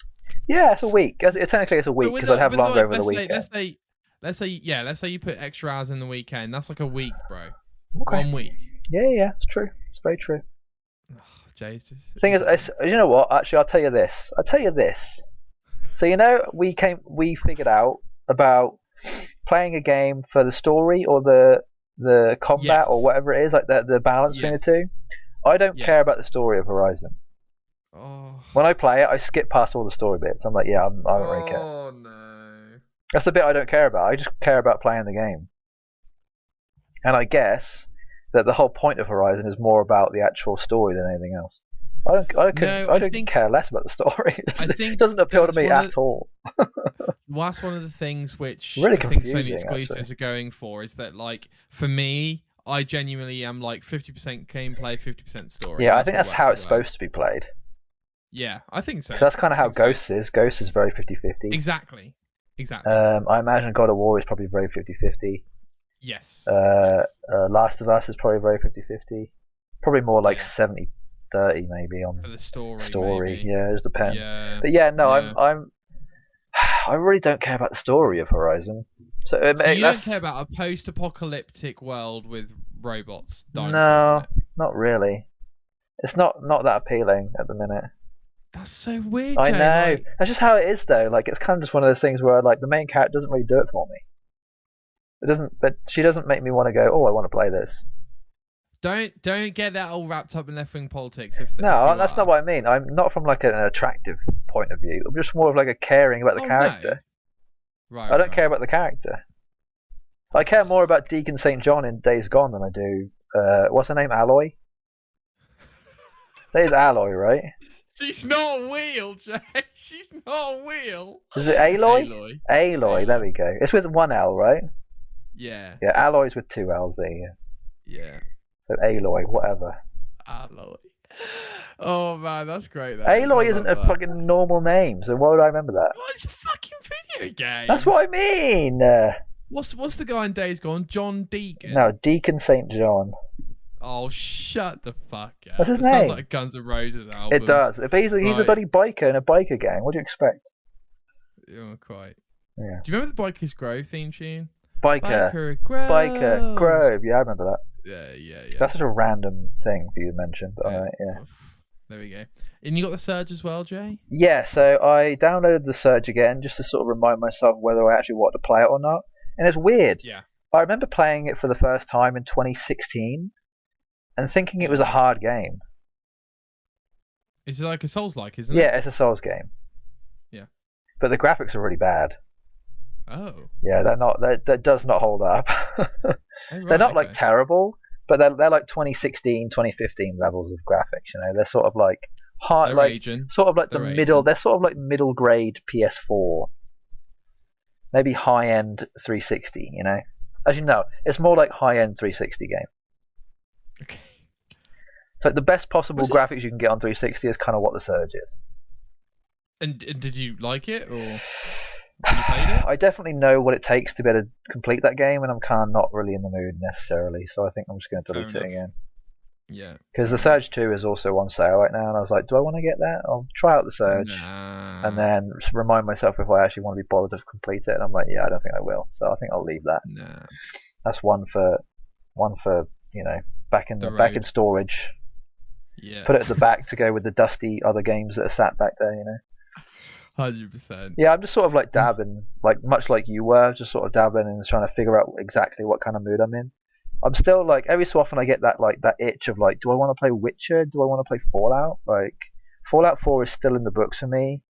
Yeah, it's a week. Technically, it's a week because I'd have longer over the weekend. Let's say you put extra hours in the weekend. That's like a week, bro. Okay. 1 week. Yeah, it's true. It's very true. Oh, Jay's just. The thing is, you know what? Actually, I'll tell you this. So you know, we figured out about playing a game for the story or the combat or whatever it is, like the balance between the two. I don't care about the story of Horizon. Oh. When I play it, I skip past all the story bits. I'm like, I don't really care. Oh no. That's the bit I don't care about. I just care about playing the game. And I guess that the whole point of Horizon is more about the actual story than anything else. I don't care less about the story. It doesn't appeal to me at all. Well, that's one of the things which really I think Sony exclusives are going for, is that, like, for me, I genuinely am like 50% gameplay, 50% story. Yeah, I think that's how it's supposed to be played. Yeah, I think so. Because that's kind of how Ghosts is. Ghosts is very 50-50. Exactly. I imagine God of War is probably very 50-50. Yes. Last of Us is probably very 50-50. Probably more like 70-30 maybe on for the story. Maybe. Yeah, it just depends. Yeah. But yeah, no, I really don't care about the story of Horizon. So you don't care about a post-apocalyptic world with robots? No, not really. It's not that appealing at the minute. That's so weird. I know. That's just how it is, though. Like, it's kind of just one of those things where, like, the main character doesn't really do it for me. It doesn't. But she doesn't make me want to go, oh, I want to play this. Don't get that all wrapped up in left-wing politics. No, that's not what I mean. I'm not from like an attractive point of view. I'm just more of like a caring about the character. No. Right. I don't care about the character. I care more about Deacon St. John in Days Gone than I do. What's her name? Aloy. That is Aloy, right? She's not a wheel, Jay. She's not a wheel. Is it Aloy? Aloy. There we go. It's with one L, right? Yeah. Yeah, Aloy's with 2 L's there. Yeah. So Aloy, whatever. Aloy. Oh man, that's great. Aloy isn't a fucking normal name, so why would I remember that? Well, it's a fucking video game. That's what I mean. What's the guy in Days Gone? John Deacon. No, Deacon St. John. Oh, shut the fuck up. What's his name? Sounds like a Guns N' Roses album. It does. But he's a bloody biker in a biker gang. What do you expect? Yeah, quite. Yeah. Do you remember the Bikers Grove theme tune? Biker Grove. Yeah, I remember that. Yeah. That's such a random thing for you to mention, but alright, yeah. There we go. And you got the Surge as well, Jay? Yeah, so I downloaded the Surge again just to sort of remind myself whether I actually want to play it or not. And it's weird. Yeah. I remember playing it for the first time in 2016, and thinking it was a hard game. Is it like a Souls-like, isn't it? Yeah, it's a Souls game. Yeah. But the graphics are really bad. Oh. Yeah, they're not. That does not hold up. They're not like terrible, but they're like 2016, 2015 levels of graphics. You know, they're sort of like hard, They're like aging. sort of like They're the aging. middle. They're sort of like middle grade PS4, maybe high end 360. You know, as you know, it's more like high end 360 game. Okay. So the best possible graphics you can get on 360 is kind of what the Surge is. And did you like it, or you played it? I definitely know what it takes to be able to complete that game, and I'm kind of not really in the mood necessarily. So I think I'm just going to delete it again. Yeah. Because the Surge 2 is also on sale right now, and I was like, do I want to get that? I'll try out the Surge, and then remind myself if I actually want to be bothered to complete it. And I'm like, yeah, I don't think I will. So I think I'll leave that. Nah. That's one for you know, back in storage. Yeah. Put it at the back to go with the dusty other games that are sat back there. You know. 100%. Yeah, I'm just sort of like dabbing, like much like you were, just sort of dabbling and trying to figure out exactly what kind of mood I'm in. I'm still like every so often I get that itch of like, do I want to play Witcher? Do I want to play Fallout? Like Fallout 4 is still in the books for me,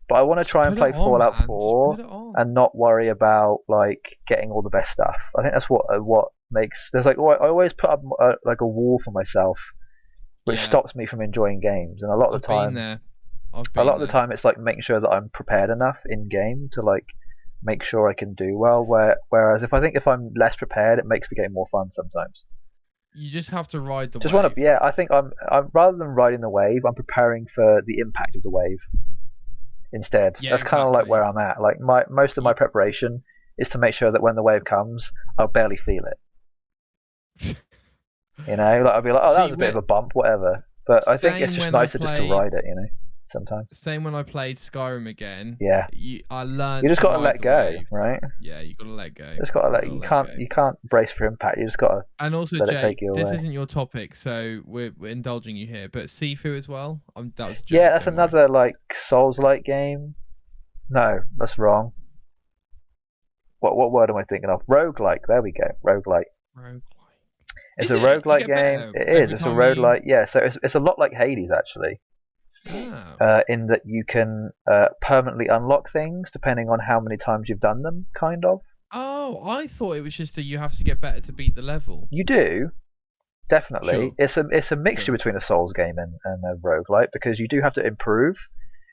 but I want to try and play Fallout 4 and not worry about like getting all the best stuff. I think that's what makes there's like I always put up like a wall for myself, which stops me from enjoying games, and a lot of the time. A lot of the time it's like making sure that I'm prepared enough in game to like make sure I can do well. Whereas if I'm less prepared, it makes the game more fun sometimes. You just have to ride the wave. I think I'm rather than riding the wave, I'm preparing for the impact of the wave instead. Yeah, that's kind of like where I'm at. Like most of my preparation is to make sure that when the wave comes, I'll barely feel it. You know, like I'll be like, oh, that was a bit of a bump, whatever. But I think it's just nicer just to ride it, you know. Sometimes. Same when I played Skyrim again. Yeah. I learned. You just got to let go, right? Yeah, you got to let go. You just got to let. You can't brace for impact. You just got to. And also, let Jay, it take you away. This isn't your topic, so we're indulging you here. But Sifu as well. That was. Yeah, that's another like Souls-like game. No, that's wrong. What word am I thinking of? Roguelike. There we go. Roguelike. It's a roguelike game. It is. It's a roguelike. Yeah, so it's a lot like Hades actually. Oh. In that you can permanently unlock things depending on how many times you've done them, kind of. Oh, I thought it was just that you have to get better to beat the level. You do, definitely. Sure. It's a mixture between a Souls game and a roguelike because you do have to improve.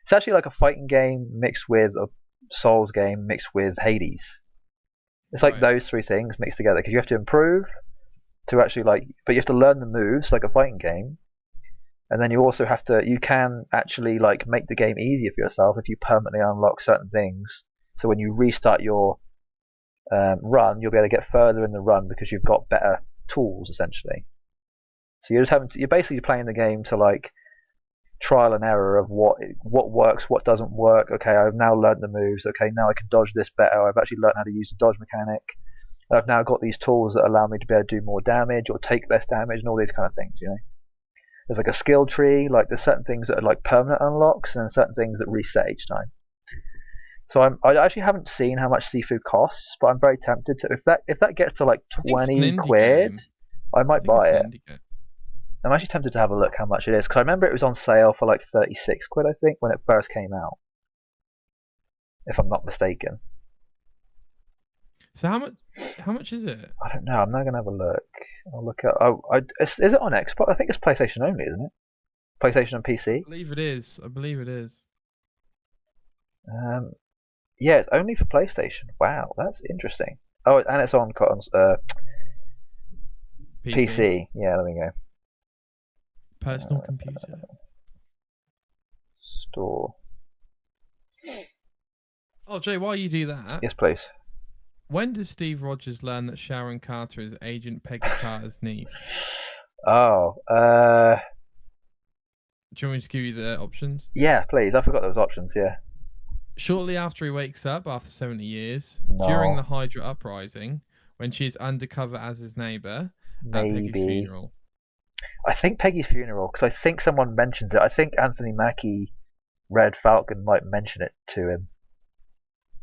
It's actually like a fighting game mixed with a Souls game mixed with Hades. It's like those three things mixed together because you have to improve to actually but you have to learn the moves like a fighting game. And then you also you can actually like make the game easier for yourself if you permanently unlock certain things. So when you restart your run, you'll be able to get further in the run because you've got better tools essentially. So you're basically playing the game to like trial and error of what works, what doesn't work. Okay, I've now learned the moves. Okay, now I can dodge this better. I've actually learned how to use the dodge mechanic. I've now got these tools that allow me to be able to do more damage or take less damage and all these kind of things, you know. There's like a skill tree, like there's certain things that are like permanent unlocks and then certain things that reset each time. So I actually haven't seen how much Sifu costs, but I'm very tempted to. If that gets to like 20 quid, I might buy it. I'm actually tempted to have a look how much it is because I remember it was on sale for like 36 quid, I think, when it first came out, if I'm not mistaken. So how much is it? I don't know. I'm now gonna have a look. I'll look at. Is it on Xbox? I think it's PlayStation only, isn't it? PlayStation and PC. I believe it is. Yeah, it's only for PlayStation. Wow, that's interesting. Oh, and it's on PC. Yeah, there we go. Personal computer. Store. Oh, Jay, while you do that. Yes, please. When does Steve Rogers learn that Sharon Carter is Agent Peggy Carter's niece? Oh, do you want me to give you the options? Yeah, please. I forgot those options, yeah. Shortly after he wakes up after 70 years, No. during the Hydra uprising, when she is undercover as his neighbour, at Peggy's funeral. I think Peggy's funeral, because I think someone mentions it. I think Anthony Mackie, Red Falcon, might mention it to him.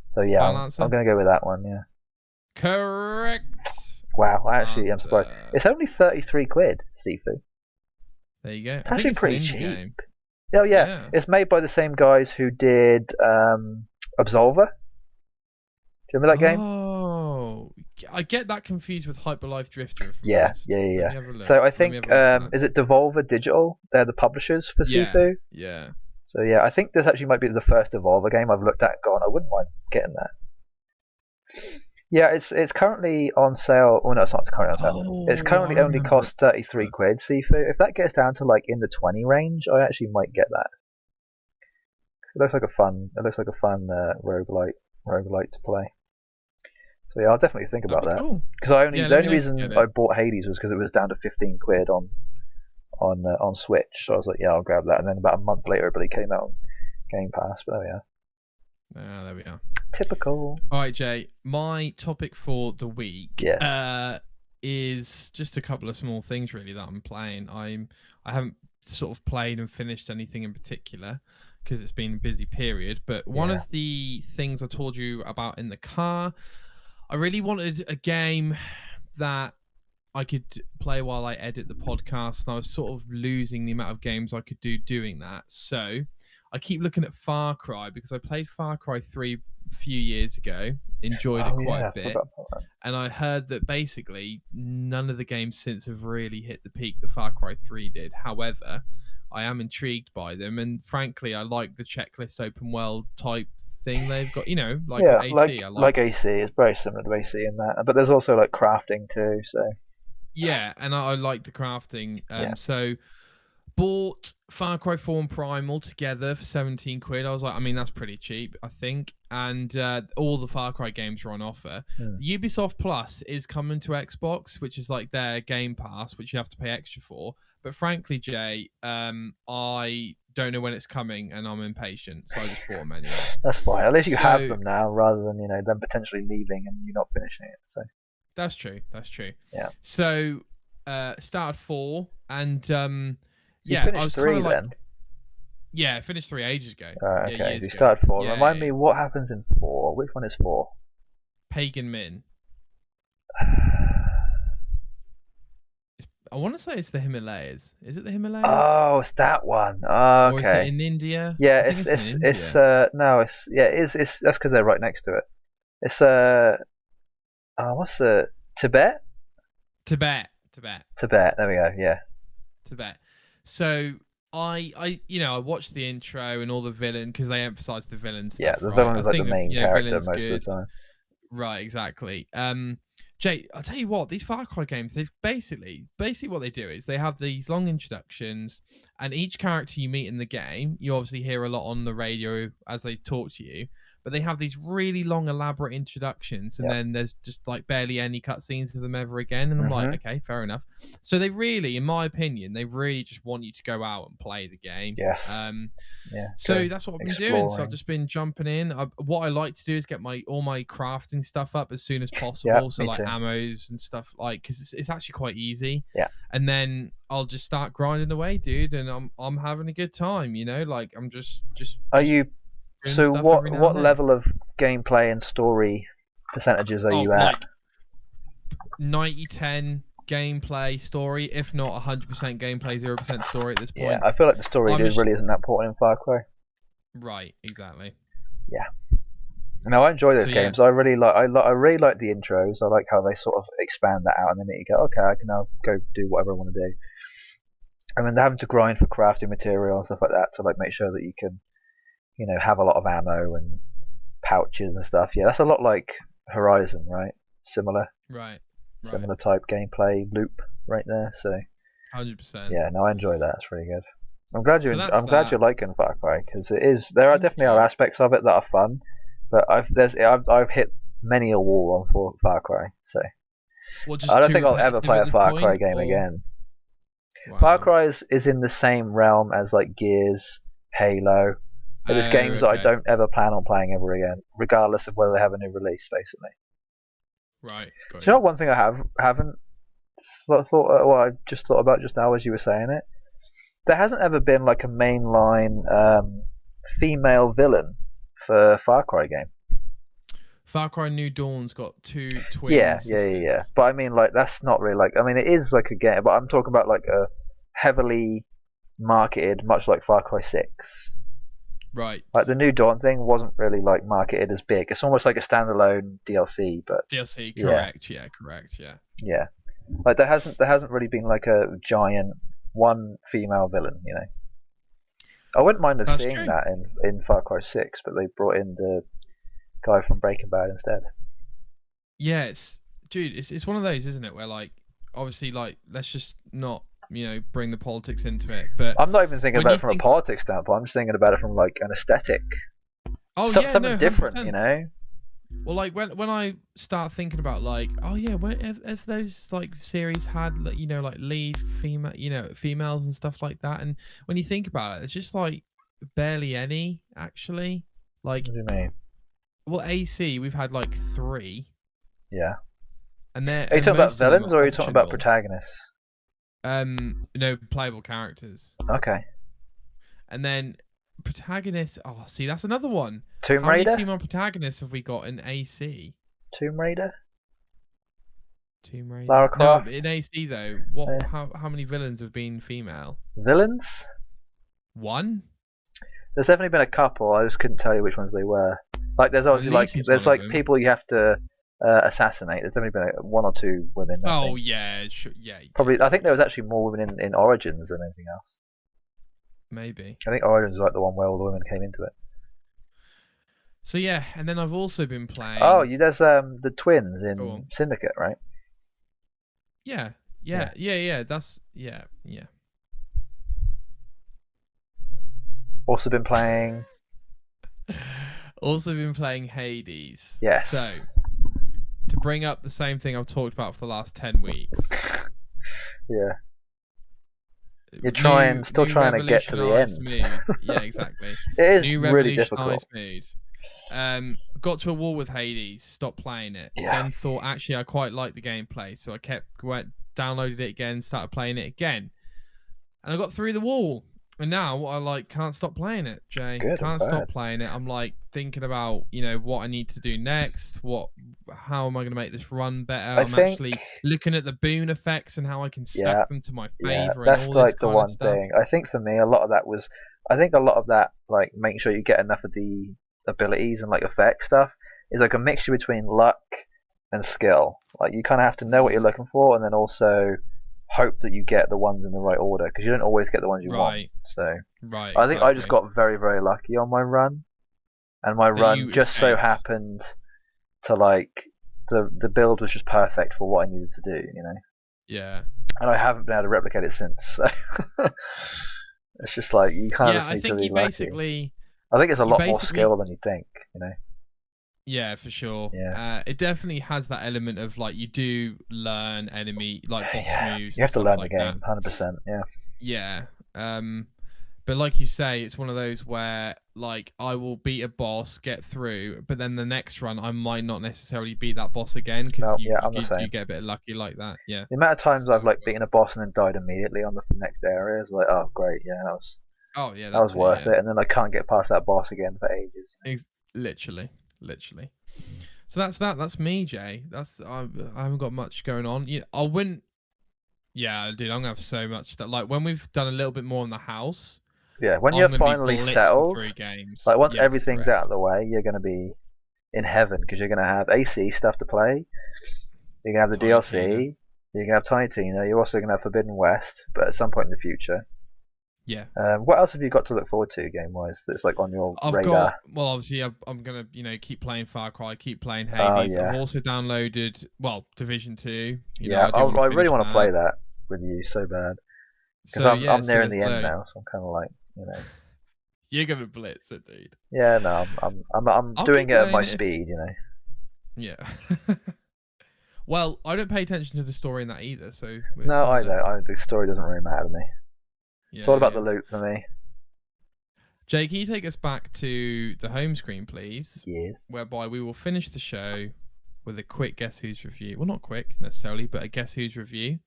So yeah, I'm going to go with that one, yeah. Correct. Wow, I actually am surprised. After It's only 33 quid, Sifu. there you go. It's I think actually it's pretty an indie cheap. game. Oh yeah, Yeah. it's made by the same guys who did Absolver. Do you remember that game? Oh, I get that confused with Hyperlife Drifter. If I'm Yeah, honest. yeah, yeah, Let yeah. me have a look. So I Let me think have a look at that. is it Devolver Digital? They're the publishers for Yeah, Sifu. yeah. So yeah, I think this actually might be the first Devolver game I've looked at and gone, I wouldn't mind getting that. Yeah, it's currently on sale. Oh no, it's not currently on sale. It's Oh, I currently only remember. cost 33 quid, Sifu. If that gets down to like in the 20 range, I actually might get that. It looks like a fun roguelite to play. So yeah, I'll definitely think That'd about be that. cool. Because Yeah, the let me only know if you reason get I it. bought Hades was because it was down to 15 quid on Switch. So I was like, yeah, I'll grab that. And then about a month later, it really came out on Game Pass. But oh yeah, Ah, there we are. typical. All right, Jay. My topic for the week Yes. is just a couple of small things really that I'm playing. I haven't sort of played and finished anything in particular because it's been a busy period. But one Yeah. of the things I told you about in the car, I really wanted a game that I could play while I edit the podcast, and I was sort of losing the amount of games I could do doing that. So I keep looking at Far Cry because I played Far Cry 3 a few years ago, enjoyed it Oh quite yeah, a I bit, forgot about that. and I heard that basically none of the games since have really hit the peak that Far Cry 3 did. However, I am intrigued by them, and frankly, I like the checklist open world type thing they've got. You know, like Yeah, AC. I like AC. It's very similar to AC in that, but there's also like crafting too. So yeah, and I like the crafting. yeah, So bought Far Cry 4 and Primal together for 17 quid. I was like, I mean, that's pretty cheap, I think. And all the Far Cry games are on offer. The Ubisoft Plus is coming to Xbox, which is like their Game Pass, which you have to pay extra for. But frankly, Jay, I don't know when it's coming, and I'm impatient, so I just bought them anyway. that's fine. At least you have So them now, rather than them potentially leaving and you not finishing it. So that's true. That's true. yeah. So started 4, and So you yeah, I finished was 3 kind of like, then. yeah, I finished 3 ages ago. Right, Yeah, okay. years So you ago. started 4. Yeah, Remind yeah, me what happens in 4. Which one is 4? Pagan Min. I want to say it's the Himalayas. Is it the Himalayas? Oh, it's that one. Oh, Or is it okay. in India? Yeah, I think it's in it's India. no, it's that's because they're right next to it. It's what's the Tibet? Tibet. Tibet. There we go. Yeah. Tibet. So I watched the intro and all the villain because they emphasize the villain stuff. Yeah, the right? villain I is like the think main character villain's most good. of the time. Right, exactly. Jay, I'll tell you what, these Far Cry games, they've basically what they do is they have these long introductions, and each character you meet in the game, you obviously hear a lot on the radio as they talk to you, but they have these really long, elaborate introductions, and Yeah. then there's just like barely any cutscenes of them ever again. And I'm like, okay, fair enough. So they really, in my opinion, they really just want you to go out and play the game. Yes. Yeah. So that's what I've been doing. So I've exploring. just been jumping in. What I like to do is get all my crafting stuff up as soon as possible. Yeah, so me like too. ammos and stuff, like because it's actually quite easy. Yeah. And then I'll just start grinding away, dude, and I'm having a good time. Like I'm just. Are you? doing So stuff every now what and then. level of gameplay and story percentages are you at? Like 90-10 gameplay story, if not 100% gameplay, 0% story at this point. Yeah, I feel like the story really isn't that important in Far Cry. Right, exactly. Yeah. No, I enjoy those games. I really like the intros. I like how they sort of expand that out and then you go, okay, I can now go do whatever I want to do. And then they're having to grind for crafting material and stuff like that to like make sure that you can, have a lot of ammo and pouches and stuff. Yeah, that's a lot like Horizon, right? Similar. Right. Similar type gameplay loop right there. So 100%. yeah, no, I enjoy that. It's really good. I'm glad you're liking Far Cry because there are definitely other aspects of it that are fun, but I've hit many a wall on Far Cry. So I don't think I'll ever play a Far Cry game again. Wow. Far Cry is in the same realm as like Gears, Halo. They're just games that I don't ever plan on playing ever again, regardless of whether they have a new release, basically. Right. Do you know one thing I haven't thought? Well, I just thought about just now as you were saying it. There hasn't ever been like a mainline female villain for Far Cry game. Far Cry New Dawn's got 2 twin Yeah. sisters. But I mean, like, that's not really like. I mean, it is like a game, but I'm talking about like a heavily marketed, much like Far Cry 6. Right. Like the New Dawn thing wasn't really like marketed as big. It's almost like a standalone DLC, but DLC, yeah. correct. Yeah, correct. Yeah. Yeah. Like there hasn't really been like a giant one female villain, you know. I wouldn't mind That's seeing true. that in Far Cry 6, but they brought in the guy from Breaking Bad instead. Yeah, it's one of those, isn't it, where like obviously like let's just not, bring the politics into it, but I'm not even thinking when about you it from a think, politics standpoint. I'm just thinking about it from like an aesthetic. oh yeah, Something no, different, 100%. you know. Well, like when I start thinking about like, oh yeah, if those like series had like, like lead female, females and stuff like that, and when you think about it, it's just like barely any actually. Like, What do you mean? well, AC we've had like 3, Yeah. and they're Are you talking about most of them villains or are you talking about optional. protagonists? Playable characters, Okay. and then protagonists. Oh, see, that's another one. Tomb How Raider? many female protagonists have we got in AC? Tomb Raider? Tomb Raider. Lara No, Croft? in AC though, what? Yeah. How many villains have been female? Villains? 1? There's definitely been a couple. I just couldn't tell you which ones they were. Like there's obviously like Elise is there's one of like them. people you have to assassinate. There's definitely been like 1 or 2 women. I Oh think. yeah, sure, yeah. Probably. I think there was actually more women in Origins than anything else. Maybe. I think Origins was like the one where all the women came into it. So yeah, and then I've also been playing. Oh, there's the twins Go in on. Syndicate, right? Yeah. That's yeah. Also been playing. Also been playing Hades. Yes. So to bring up the same thing I've talked about for the last 10 weeks. Yeah. You're still trying to get to the end. Mood. Yeah, exactly. It is new really difficult. Mood. Got to a wall with Hades, stopped playing it. Yeah. Then thought actually I quite like the gameplay, so I downloaded it again, started playing it again, and I got through the wall. And now I can't stop playing it, Jay. Can't stop playing it. I'm like thinking about what I need to do next. How am I going to make this run better? I'm actually looking at the boon effects and how I can stack them to my favor. That's and all like this the kind one of stuff. thing. I think for me, a lot of that like making sure you get enough of the abilities and like effect stuff is like a mixture between luck and skill. Like you kind of have to know what you're looking for, and then also hope that you get the ones in the right order, because you don't always get the ones you want. So I think I just got very, very lucky on my run, and my run just so happened to like the build was just perfect for what I needed to do, Yeah. And I haven't been able to replicate it since. So it's just like you kind of just need to be lucky. I think it's a lot more skill than you think, Yeah, for sure. Yeah. It definitely has that element of like you do learn enemy like boss moves. You have to learn like the game, 100%. Yeah. Yeah. But like you say, it's one of those where like I will beat a boss, get through, but then the next run I might not necessarily beat that boss again because you get a bit lucky like that. Yeah. The amount of times I've like beaten a boss and then died immediately on the next area is like, oh great, yeah, that was worth it, and then I can't get past that boss again for ages. Literally. So that's me, Jay. I haven't got much going on. I wouldn't. Yeah, dude, I'm gonna have so much stuff. Like when we've done a little bit more in the house. Yeah, when you're finally settled, games. Like once everything's out of the way, you're gonna be in heaven because you're gonna have AC stuff to play. You're gonna have the DLC. You're gonna have Tiny Tina. You're also gonna have Forbidden West, but at some point in the future. Yeah. What else have you got to look forward to game-wise that's like on your radar? Obviously, I'm gonna keep playing Far Cry, keep playing Hades. I've also downloaded Division 2. I really want to play that with you so bad because I'm nearing the end now, so I'm kind of like You're gonna blitz it, dude. Yeah, no, I'm doing it at my speed, Yeah. Well, I don't pay attention to the story in that either, so. No, I don't. The story doesn't really matter to me. It's all about the loot for me. Jay, can you take us back to the home screen, please? Yes. Whereby we will finish the show with a quick Guess Who's review. Well, not quick necessarily, but a Guess Who's review.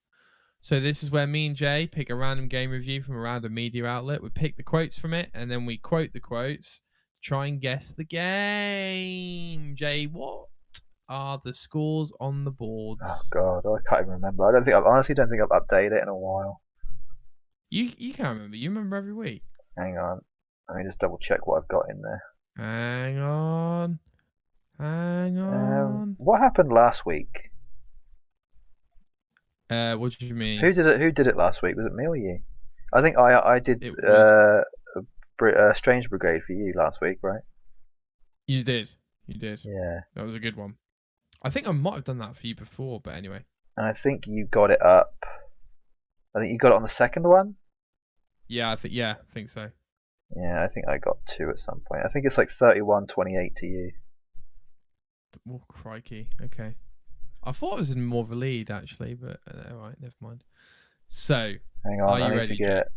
So this is where me and Jay pick a random game review from a random media outlet. We pick the quotes from it, and then we quote the quotes. Try and guess the game. Jay, what are the scores on the boards? Oh god, I can't even remember. I honestly don't think I've updated it in a while. You can't remember. You remember every week. Hang on. Let me just double check what I've got in there. Hang on. Hang on. What happened last week? What do you mean? Who did it last week? Was it me or you? I think I did It was... Strange Brigade for you last week, right? You did. You did. Yeah. That was a good one. I think I might have done that for you before, but anyway. And I think you got it up. I think you got it on the second one. Yeah, I think so. Yeah, I think I got 2 at some point. I think it's like 31-28 to you. Oh, crikey. Okay. I thought I was in more of a lead, actually, but alright, never mind. So, hang on, I need ready, to get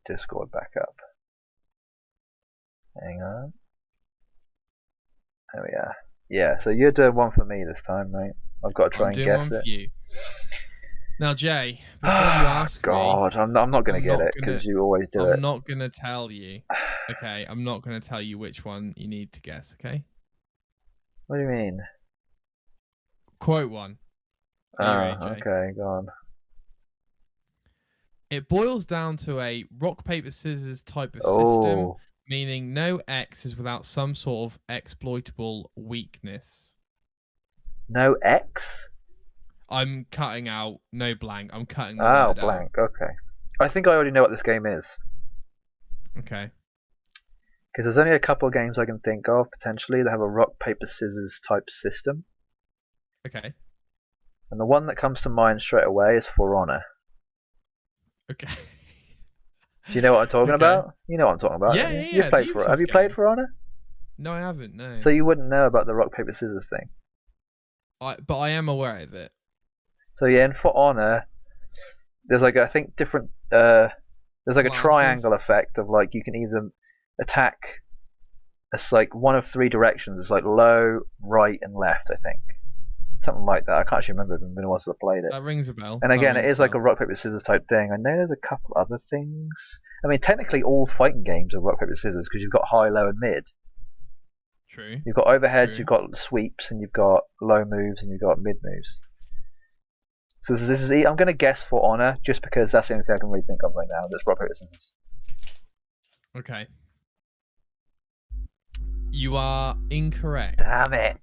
Discord back up. Hang on. There we are. Yeah, so you're doing one for me this time, mate. I've got to try and guess it. I'm doing one for you. Now, Jay, before you ask God, I'm not going to get it because you always do it. I'm not going to tell you. Okay, I'm not going to tell you which one you need to guess, okay? What do you mean? Quote one. Okay, go on. It boils down to a rock, paper, scissors type of system, meaning no X is without some sort of exploitable weakness. No X? I'm cutting out no blank. I'm cutting the word blank. Out. Okay. I think I already know what this game is. Okay. Because there's only a couple of games I can think of potentially that have a rock, paper, scissors type system. Okay. And the one that comes to mind straight away is For Honor. Okay. Do you know what I'm talking about? You know what I'm talking about. Yeah. You've played have you played For Honor? No, I haven't. No. So you wouldn't know about the rock, paper, scissors thing. But I am aware of it. So yeah, in For Honor, there's like I think different. There's like a triangle effect of like you can either attack. It's like one of 3 directions. It's like low, right, and left. I think something like that. I can't actually remember. It's been a while since I played it. That rings a bell. And again, it is like a rock paper scissors type thing. I know there's a couple other things. I mean, technically, all fighting games are rock paper scissors because you've got high, low, and mid. True. You've got overheads, you've got sweeps, and you've got low moves, and you've got mid moves. So this is I'm going to guess For Honor just because that's the only thing I can really think of right now. That's rock paper scissors. Okay. You are incorrect. Damn it!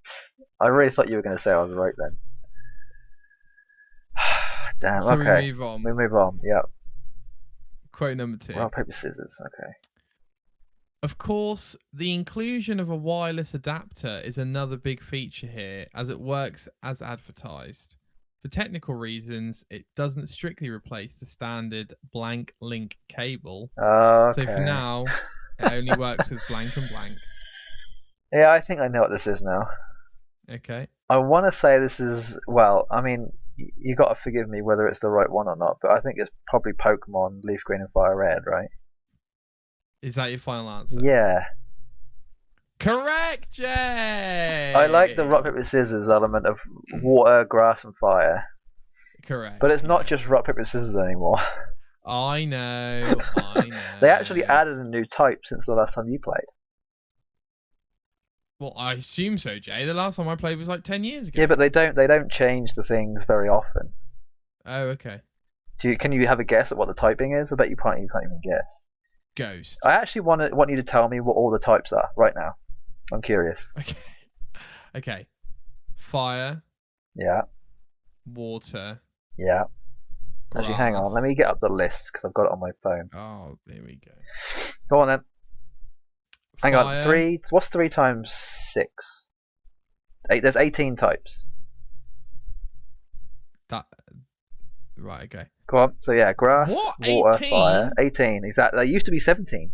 I really thought you were going to say I was right then. Damn. So okay. we move on. We move on. Yeah. Quote number 2. Rock paper scissors. Okay. Of course, the inclusion of a wireless adapter is another big feature here, as it works as advertised. For technical reasons, it doesn't strictly replace the standard blank link cable. Okay. So for now, it only works with blank and blank. Yeah, I think I know what this is now. Okay. I want to say this is, well, I mean, you got to forgive me whether it's the right one or not, but I think it's probably Pokemon Leaf Green and Fire Red, right? Is that your final answer? Yeah. Correct, Jay! I like the rock, paper, scissors element of water, grass, and fire. Correct. But it's not just rock, paper, scissors anymore. I know. They actually added a new type since the last time you played. Well, I assume so, Jay. The last time I played was like 10 years ago. Yeah, but they don't change the things very often. Oh, okay. Can you have a guess at what the typing is? I bet you can't even guess. Ghost. I actually want you to tell me what all the types are right now. I'm curious. Okay. Fire. Yeah. Water. Yeah. Grass. Actually, hang on. Let me get up the list because I've got it on my phone. Oh, there we go. Go on then. Hang Fire. on. 3. What's 3 times 6? 8. There's 18 types. Right. Okay. Go on. So yeah, grass, What? water, 18? fire. 18. Exactly. There used to be 17.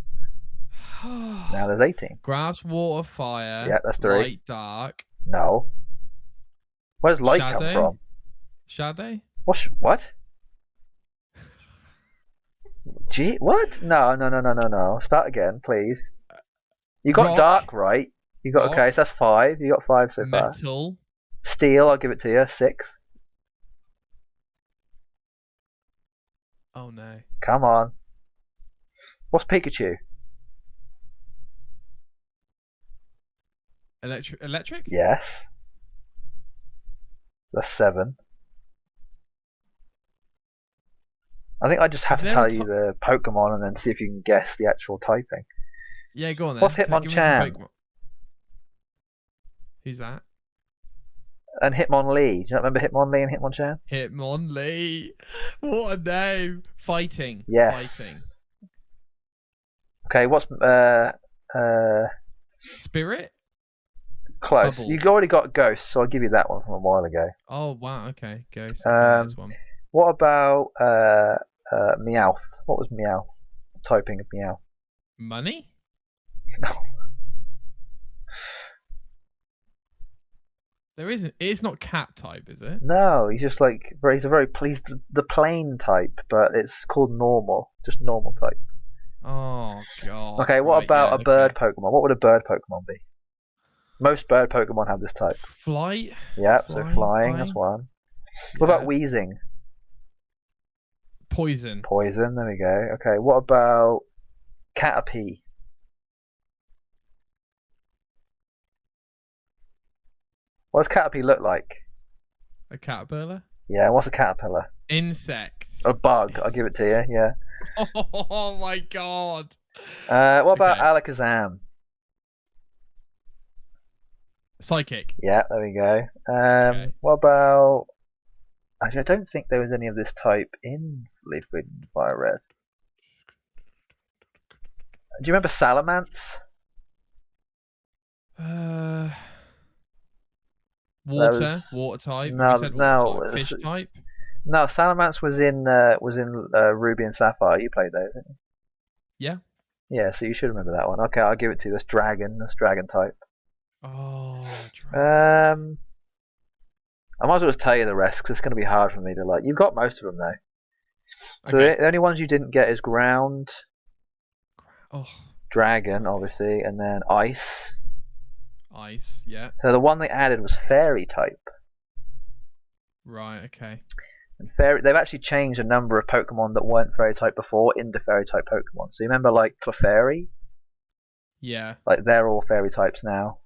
Now there's 18. Grass, water, fire. Yeah, that's 3. Light, dark. No. Where does light Shadow? come from? Shadow? What? Gee, what? No. Start again, please. You got Rock. dark right. You got Rock. okay, so that's 5. You got 5 so far. Metal. Steel, I'll give it to you. 6. Oh no. Come on. What's Pikachu? Electric? Yes. That's 7. I think I just have Is to there a tell you the Pokemon and then see if you can guess the actual typing. Yeah, go on then. What's Give me some Hitmonchan? Pokemon. Who's that? And Hitmonlee. Do you not remember Hitmonlee and Hitmonchan? Hitmonlee. What a name. Fighting. Yes. Fighting. Okay, what's Spirit? close? Bubbles. You've already got Ghost, so I'll give you that one from a while ago. Oh wow, okay. Ghost. Okay, there's one. What about Meowth? What was Meowth? The typing of Meowth. Money? No. There isn't. It's not cat type, is it? No, he's just like he's a very pleased the plain type, but it's called normal, just normal type. Oh god. Okay, what Right, about yeah, a bird okay. Pokemon? What would a bird Pokemon be? Most bird Pokemon have this type. Flight? Yep, so Flying, flying, that's flying? one. What Yeah. about wheezing? Poison. Poison, there we go. Okay, what about Caterpie? What does Caterpie look like? A caterpillar? Yeah, what's a caterpillar? Insect. A bug, I'll give it to you, yeah. Oh my god. What about Okay. Alakazam? Psychic. Yeah, there we go. Okay. What about... Actually, I don't think there was any of this type in Leaf Green and Fire Red. Do you remember Salamence? Water. Water type. No, We said no, water type. Fish type. no. Salamence was in Ruby and Sapphire. You played those, didn't you? Yeah. Yeah, so you should remember that one. Okay, I'll give it to you. That's dragon. That's dragon type. Oh, dragon. I might as well just tell you the rest because it's going to be hard for me to like. You've got most of them though. So Okay. the only ones you didn't get is ground, Oh, dragon, obviously, and then ice. ice. Yeah. So the one they added was fairy type. Right. Okay. And fairy, they've actually changed a number of Pokemon that weren't fairy type before into fairy type Pokemon. So you remember like Clefairy? Yeah. Like they're all fairy types now.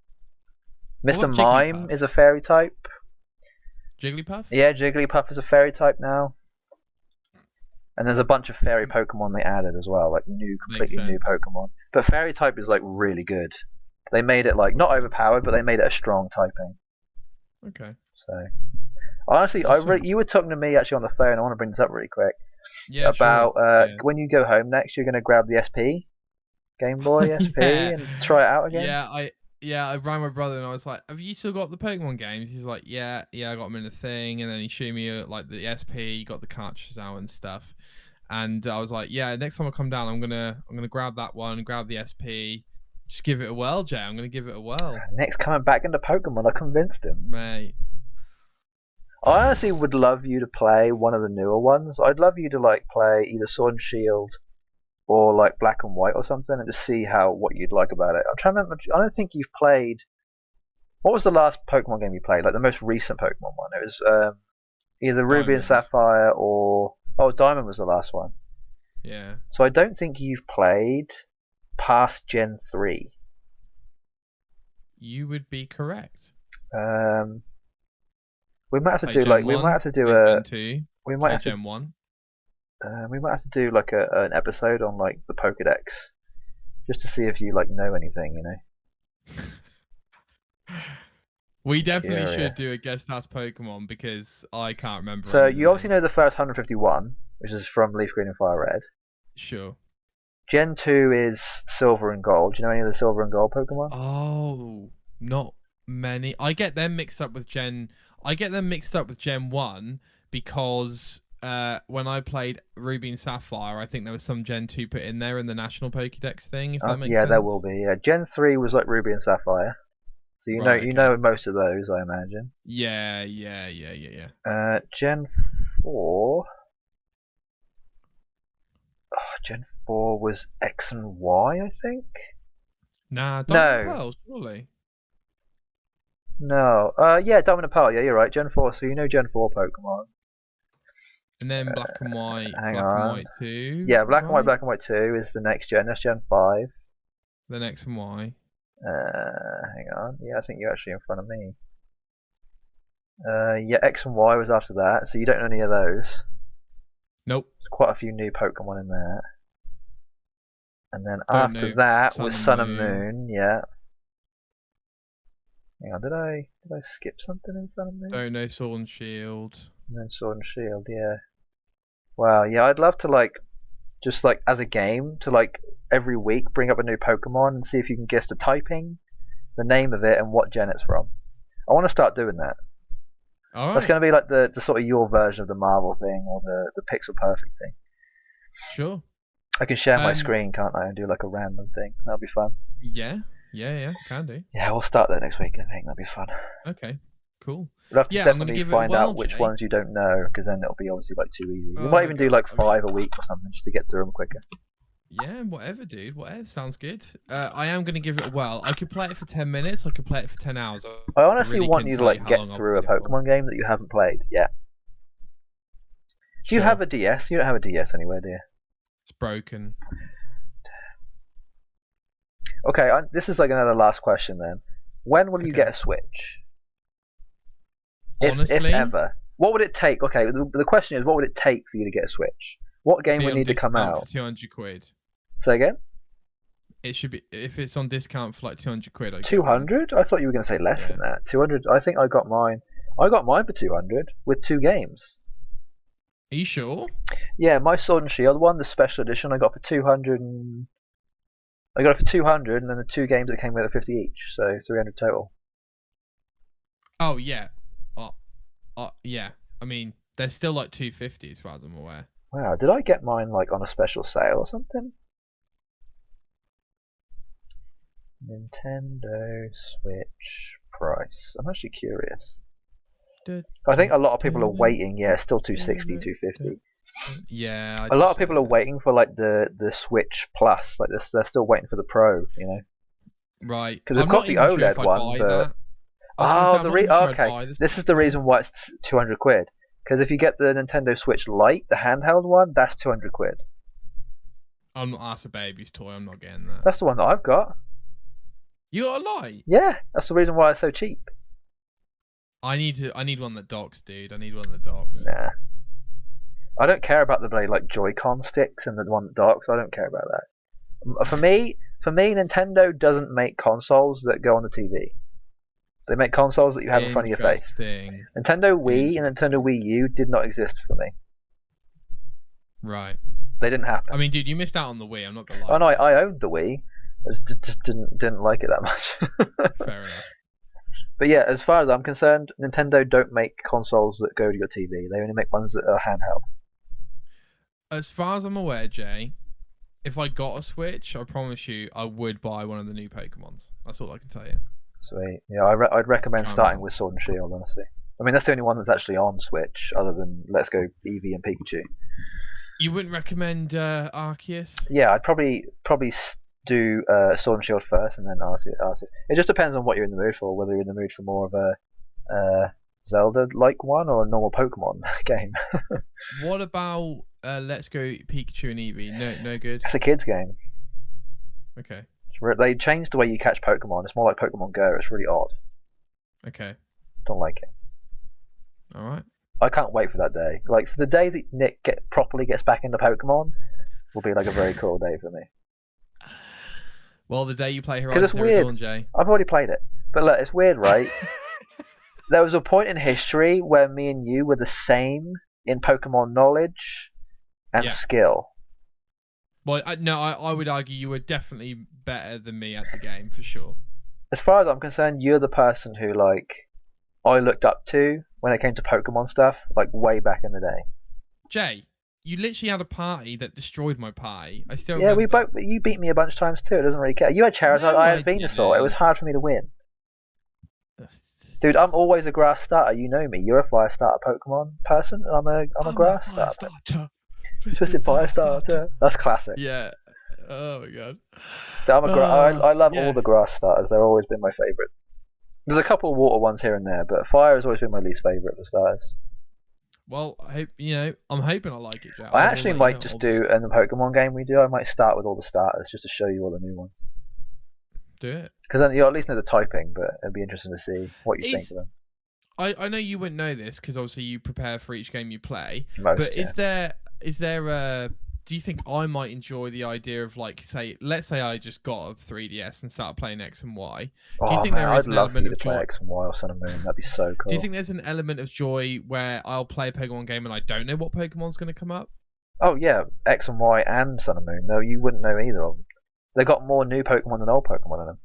What Mr. about Mime Jigglypuff? is a fairy type. Jigglypuff? Yeah, Jigglypuff is a fairy type now. And there's a bunch of fairy Pokemon they added as well, like completely new Pokemon. But fairy type is like really good. They made it like not overpowered, but they made it a strong typing. Okay. So honestly, Awesome. you were talking to me actually on the phone. I want to bring this up really quick Yeah. about Sure. Yeah. when you go home next, you're going to grab the SP, Game Boy SP, Yeah. and try it out again. I rang my brother and I was like, "Have you still got the Pokemon games?" He's like, "Yeah, I got them in the thing." And then he showed me like the SP, got the cartridges out and stuff. And I was like, "Yeah, next time I come down, I'm gonna grab that one, grab the SP, just give it a whirl, Jay. I'm gonna give it a whirl." Nick's coming back into Pokemon. I convinced him. Mate. I honestly would love you to play one of the newer ones. I'd love you to like play either Sword and Shield or like Black and White or something, and just see what you'd like about it. I'm trying to remember. I don't think you've played. What was the last Pokemon game you played? Like the most recent Pokemon one? It was either Ruby and Diamond. Sapphire or Diamond was the last one. Yeah. So I don't think you've played past Gen 3. You would be correct. We might have to Play do Gen like 1, we might have to do play a Gen 2, we might play have to Gen 1. we might have to do like an episode on like the Pokedex, just to see if you like know anything, you know. We definitely Curious. should do a guest house Pokemon because I can't remember. So any of you obviously know names. the first 151, which is from Leaf Green and Fire Red. Sure. Gen 2 is Silver and Gold. Do you know any of the Silver and Gold Pokemon? Oh, not many. I get them mixed up with Gen 1 because when I played Ruby and Sapphire, I think there was some Gen 2 put in there in the National Pokédex thing. If that makes sense. Yeah, there will be. Yeah, Gen 3 was like Ruby and Sapphire. So you know most of those, I imagine. Yeah. Gen 4. Gen 4 was X and Y, I think. Nah, Diamond and Pearl, surely. No. Yeah, Diamond and Pearl. Yeah, you're right. Gen 4. So you know Gen 4 Pokemon. And then Black and White. Hang Black on. and White 2. Yeah, Black right? and White 2 is the next gen. That's Gen 5. Then X and Y. Hang on. Yeah, I think you're actually in front of me. Yeah, X and Y was after that, so you don't know any of those. Nope. There's quite a few new Pokemon in there. And then Don't after know that Sun was and Sun and Moon. Moon. Yeah. Hang on, did I skip something in Sun and Moon? Don't know Sword and Shield. And then Sword and Shield. Yeah. Wow. Yeah, I'd love to like just like as a game to like every week bring up a new Pokemon and see if you can guess the typing, the name of it, and what gen it's from. I want to start doing that. All That's right. going to be like the sort of your version of the Marvel thing or the Pixel Perfect thing. Sure. I can share my screen, can't I, and do like a random thing. That'll be fun. Yeah. Can do. Yeah, we'll start that next week. I think that'll be fun. Okay. Cool. We'll have to Yeah, I'm gonna definitely give it a find whirl, out which Jay. ones you don't know, because then it'll be obviously like too easy. We Oh might my even do God, like I mean- 5 a week or something just to get through them quicker. Yeah, whatever, dude. Whatever. Sounds good. I am going to give it a whirl. I could play it for 10 minutes. I could play it for 10 hours. I honestly really want couldn't you to tell like how get long I've through a played it for. Pokemon game that you haven't played yet. Do you Sure. have a DS? You don't have a DS anywhere, do you? It's broken. Okay, this is like another last question then. When will you Okay. get a Switch? If Honestly, ever. What would it take? Okay, the question is, what would it take for you to get a Switch? What game be would on need to come discount out? for 200 quid. Say again? It should be if it's on discount for like 200 quid. I 200? I thought you were going to say less Yeah. than that. 200. I think I got mine. I got mine for 200 with 2 games. Are you sure? Yeah, my Sword and Shield one, the special edition, I got for 200. I got it for 200, and then the 2 games that came with it 50 each, so 300 total. Oh yeah. Yeah. I mean, they're still like 250 as far as I'm aware. Wow, did I get mine like on a special sale or something? Nintendo Switch price. I'm actually curious. I think a lot of people are waiting. Yeah, it's still 260, 250. Yeah. A lot of people are waiting for like the Switch Plus. Like they're still waiting for the Pro. You know. Right. Because we've got the OLED one, but okay. This is the reason why it's 200 quid. Because if you get the Nintendo Switch Lite, the handheld one, that's 200 quid. That's a baby's toy. I'm not getting that. That's the one that I've got. You got a Lite? Yeah, that's the reason why it's so cheap. I need one that docks, dude. I need one that docks. Nah. I don't care about the blade like Joy-Con sticks and the one that docks. I don't care about that. For me, Nintendo doesn't make consoles that go on the TV. They make consoles that you have in front of your face. Nintendo Wii and Nintendo Wii U did not exist for me. Right. They didn't happen. I mean, dude, you missed out on the Wii. I'm not gonna lie. Oh no, I owned the Wii. I just didn't like it that much. Fair enough. But yeah, as far as I'm concerned, Nintendo don't make consoles that go to your TV. They only make ones that are handheld. As far as I'm aware, Jay, if I got a Switch, I promise you, I would buy one of the new Pokemons. That's all I can tell you. Sweet. Yeah, I'd recommend starting with Sword and Shield, honestly. I mean, that's the only one that's actually on Switch, other than Let's Go Eevee and Pikachu. You wouldn't recommend Arceus? Yeah, I'd probably do Sword and Shield first, and then Arceus. It just depends on what you're in the mood for. Whether you're in the mood for more of a Zelda-like one or a normal Pokemon game. What about Let's Go Pikachu and Eevee? No good. It's a kids game. Okay. They changed the way you catch Pokemon. It's more like Pokemon Go. It's really odd. Okay. Don't like it. All right. I can't wait for that day. Like for the day that Nick properly gets back into Pokemon, will be like a very cool day for me. Well, the day you play Horizon it's Zero weird. Dawn, Jay. I've already played it, but look, it's weird, right? There was a point in history where me and you were the same in Pokemon knowledge and skill. Well, I would argue you were definitely better than me at the game for sure. As far as I'm concerned, you're the person who like I looked up to when it came to Pokemon stuff, like way back in the day. Jay, you literally had a party that destroyed my party. I still Yeah, remember. you beat me a bunch of times too. It doesn't really care. You had Charizard, No, I I had Venusaur. didn't. It was hard for me to win. Dude, I'm always a grass starter. You know me. You're a fire starter Pokemon person, and I'm a grass starter. Twisted fire starter. That's classic. Yeah. Oh my god. I love all the grass starters. They've always been my favourite. There's a couple of water ones here and there, but fire has always been my least favourite for starters. Well, I hope I'm hoping I like it, Jack. I actually might just do in the Pokemon game we do. I might start with all the starters just to show you all the new ones. Do it. Because then you at least know the typing, but it'd be interesting to see what you think of them. I know you wouldn't know this because obviously you prepare for each game you play. But Yeah. is there a do you think I might enjoy the idea of like let's say I just got a 3DS and started playing X and Y? Do you Oh think man, there I'd is an love for element you of to play joy? X and Y or Sun and Moon. That'd be so Do you cool. think there's an element of joy where I'll play a Pokemon game and I don't know what Pokemon's going to come up? Oh yeah, X and Y and Sun and Moon. No, you wouldn't know either of them. They got more new Pokemon than old Pokemon in them.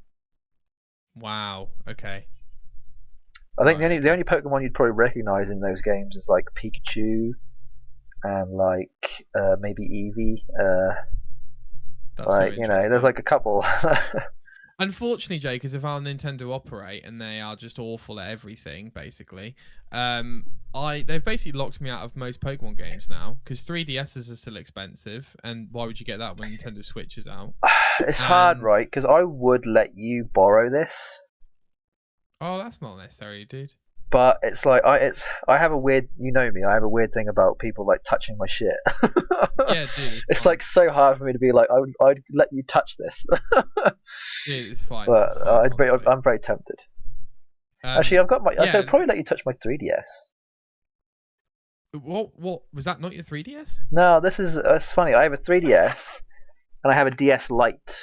Wow. Okay. I think Right. the only Pokemon you'd probably recognize in those games is like Pikachu and like maybe Eevee. That's so Like there's interesting. like a couple. Unfortunately, Jay, because of how Nintendo operate and they are just awful at everything, basically. They've basically locked me out of most Pokemon games now because 3DSs are still expensive, and why would you get that when Nintendo Switch is out? It's hard, And right? Because I would let you borrow this, oh, that's not necessary, dude. but it's like I have a weird. You know me. I have a weird thing about people like touching my shit. Yeah, dude, it's It's fine. like so hard for me to be like I'd let you touch this, Dude, it's fine. but It's fine. Honestly. I'm very tempted. Actually, I Yeah. could probably let you touch my 3DS. What was that? Not your 3DS? No, it's funny. I have a 3DS and I have a DS Lite.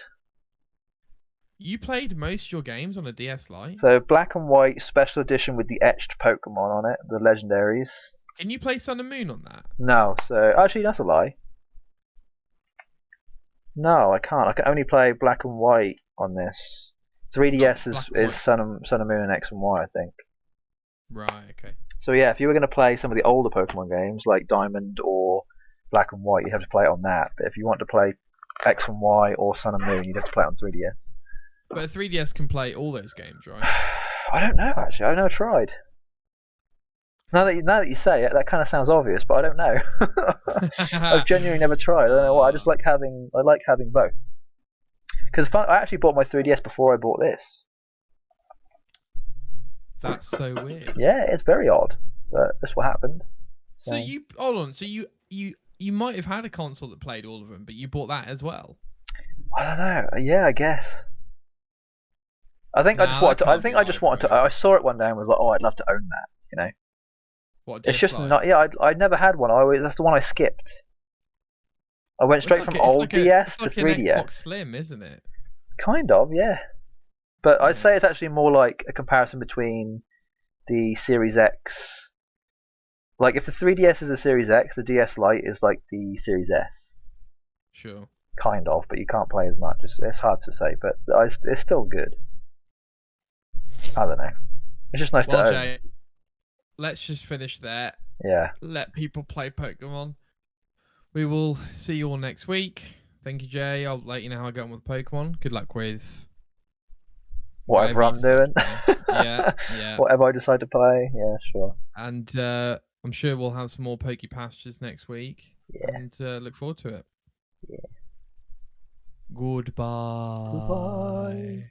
You played most of your games on a DS Lite. So black and white special edition with the etched Pokemon on it, the legendaries. Can you play Sun and Moon on that? No, so actually that's a lie. No, I can't. I can only play black and white on this. 3DS is Sun and Moon and X and Y, I think. Right. Okay. So yeah, if you were going to play some of the older Pokemon games like Diamond or Black and White, you'd have to play it on that. But if you want to play X and Y or Sun and Moon, you'd have to play it on 3DS. But a 3DS can play all those games, right? I don't know actually. I've never tried. Now that you say it, that kind of sounds obvious, but I don't know. I've genuinely never tried. I don't know why. I like having both. Because I actually bought my 3DS before I bought this. That's so weird. Yeah, it's very odd, but that's what happened. So you hold on. So you might have had a console that played all of them, but you bought that as well. I don't know. Yeah, I guess. I think I just wanted to. I think I just wanted to. I saw it one day and was like, "Oh, I'd love to own that." You know. What? It's just not. Yeah, I'd never had one. That's the one I skipped. I went straight from old DS to 3DS. Xbox Slim, isn't it? Kind of, yeah. But I'd say it's actually more like a comparison between the Series X. Like if the 3DS is the Series X, the DS Lite is like the Series S. Sure. Kind of, but you can't play as much. It's hard to say, but it's still good. I don't know. It's just nice to own. Jay, let's just finish there. Yeah. Let people play Pokemon. We will see you all next week. Thank you, Jay. I'll let you know how I get on with Pokemon. Good luck with whatever I'm doing. Yeah. Whatever I decide to play. Yeah, sure. And I'm sure we'll have some more Poke Pastures next week. Yeah. And look forward to it. Yeah. Goodbye. Goodbye.